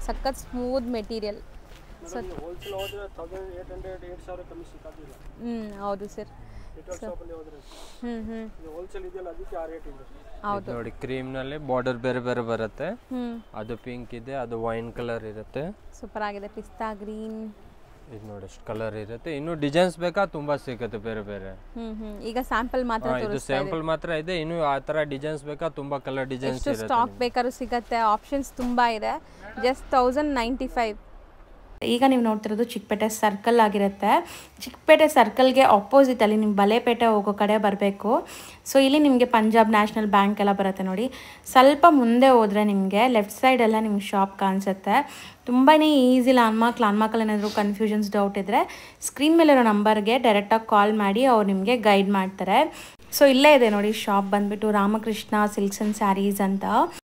ಸಖತ್ ಸ್ಮೂತ್ ಮೆಟೀರಿಯಲ್. ಸೊ ಹೋಲ್ಸೇಲ್ ಹೋದ್ರೆ 1800 8000 ಕಮ್ಮಿ ಸಿಗೋದಿಲ್ಲ. ಹೌದು ಸರ್. ಶಾಪ್ ಅಲ್ಲಿ ಹೋದ್ರೆ ಇದು ಹೋಲ್ಸೇಲ್ ಇದೆಯಲ್ಲ, ಅದಕ್ಕೆ ಆ ರೇಟ್ ಇದೆ. ಹೌದು ನೋಡಿ. ಕ್ರೀಮ್ ನಲ್ಲಿ ಬಾರ್ಡರ್ ಬೇರೆ ಬೇರೆ ಬರುತ್ತೆ. ಅದು ಪಿಂಕ್ ಇದೆ, ಅದು ವೈನ್ ಕಲರ್ ಇರುತ್ತೆ. ಸೂಪರ್ ಆಗಿದೆ. ಪಿಸ್ತಾ ಗ್ರೀನ್. ಇದು ನೋಡಿ ಎಷ್ಟು ಕಲರ್ ಇರುತ್ತೆ. ಇನ್ನು ಡಿಸೈನ್ಸ್ ಬೇಕಾ ತುಂಬಾ ಸಿಗುತ್ತೆ ಬೇರೆ ಬೇರೆ. ಈಗ ಸ್ಯಾಂಪಲ್ ಮಾತ್ರ ಇದು ಸ್ಯಾಂಪಲ್ ಮಾತ್ರ ಇದೆ. ಇನ್ನು ಆ ತರ ಡಿಸೈನ್ಸ್ ಬೇಕಾ ತುಂಬಾ ಕಲರ್ ಡಿಸೈನ್ಸ್ ಇರುತ್ತೆ. ಸ್ಟಾಕ್ ಬೇಕಾದ್ರೂ ಸಿಗುತ್ತೆ. ಆಪ್ಷನ್ಸ್ ತುಂಬಾ ಇದೆ. ಜಸ್ಟ್ 1095. ಈಗ ನೀವು ನೋಡ್ತಿರೋದು ಚಿಕ್ಕಪೇಟೆ ಸರ್ಕಲ್ ಆಗಿರುತ್ತೆ. ಚಿಕ್ಕಪೇಟೆ ಸರ್ಕಲ್ಗೆ ಆಪೋಸಿಟಲ್ಲಿ ನೀವು ಬಲೇಪೇಟೆ ಹೋಗೋ ಕಡೆ ಬರಬೇಕು. ಸೊ ಇಲ್ಲಿ ನಿಮಗೆ ಪಂಜಾಬ್ ನ್ಯಾಷನಲ್ ಬ್ಯಾಂಕ್ ಎಲ್ಲ ಬರುತ್ತೆ ನೋಡಿ. ಸ್ವಲ್ಪ ಮುಂದೆ ಹೋದರೆ ನಿಮಗೆ ಲೆಫ್ಟ್ ಸೈಡೆಲ್ಲ ನಿಮ್ಗೆ ಶಾಪ್ ಕಾಣಿಸುತ್ತೆ. ತುಂಬಾ ಈಸಿ. ಲ್ಯಾಂಡ್ಮಾರ್ಕಲ್ಲಿ ಏನಾದರೂ ಕನ್ಫ್ಯೂಷನ್ಸ್ ಡೌಟ್ ಇದ್ದರೆ ಸ್ಕ್ರೀನ್ ಮೇಲಿರೋ ನಂಬರ್ಗೆ ಡೈರೆಕ್ಟಾಗಿ ಕಾಲ್ ಮಾಡಿ ಅವ್ರು ನಿಮಗೆ ಗೈಡ್ ಮಾಡ್ತಾರೆ. ಸೊ ಇಲ್ಲೇ ಇದೆ ನೋಡಿ ಶಾಪ್ ಬಂದುಬಿಟ್ಟು ರಾಮಕೃಷ್ಣ ಸಿಲ್ಕ್ಸ್ ಆ್ಯಂಡ್ ಸ್ಯಾರೀಸ್ ಅಂತ.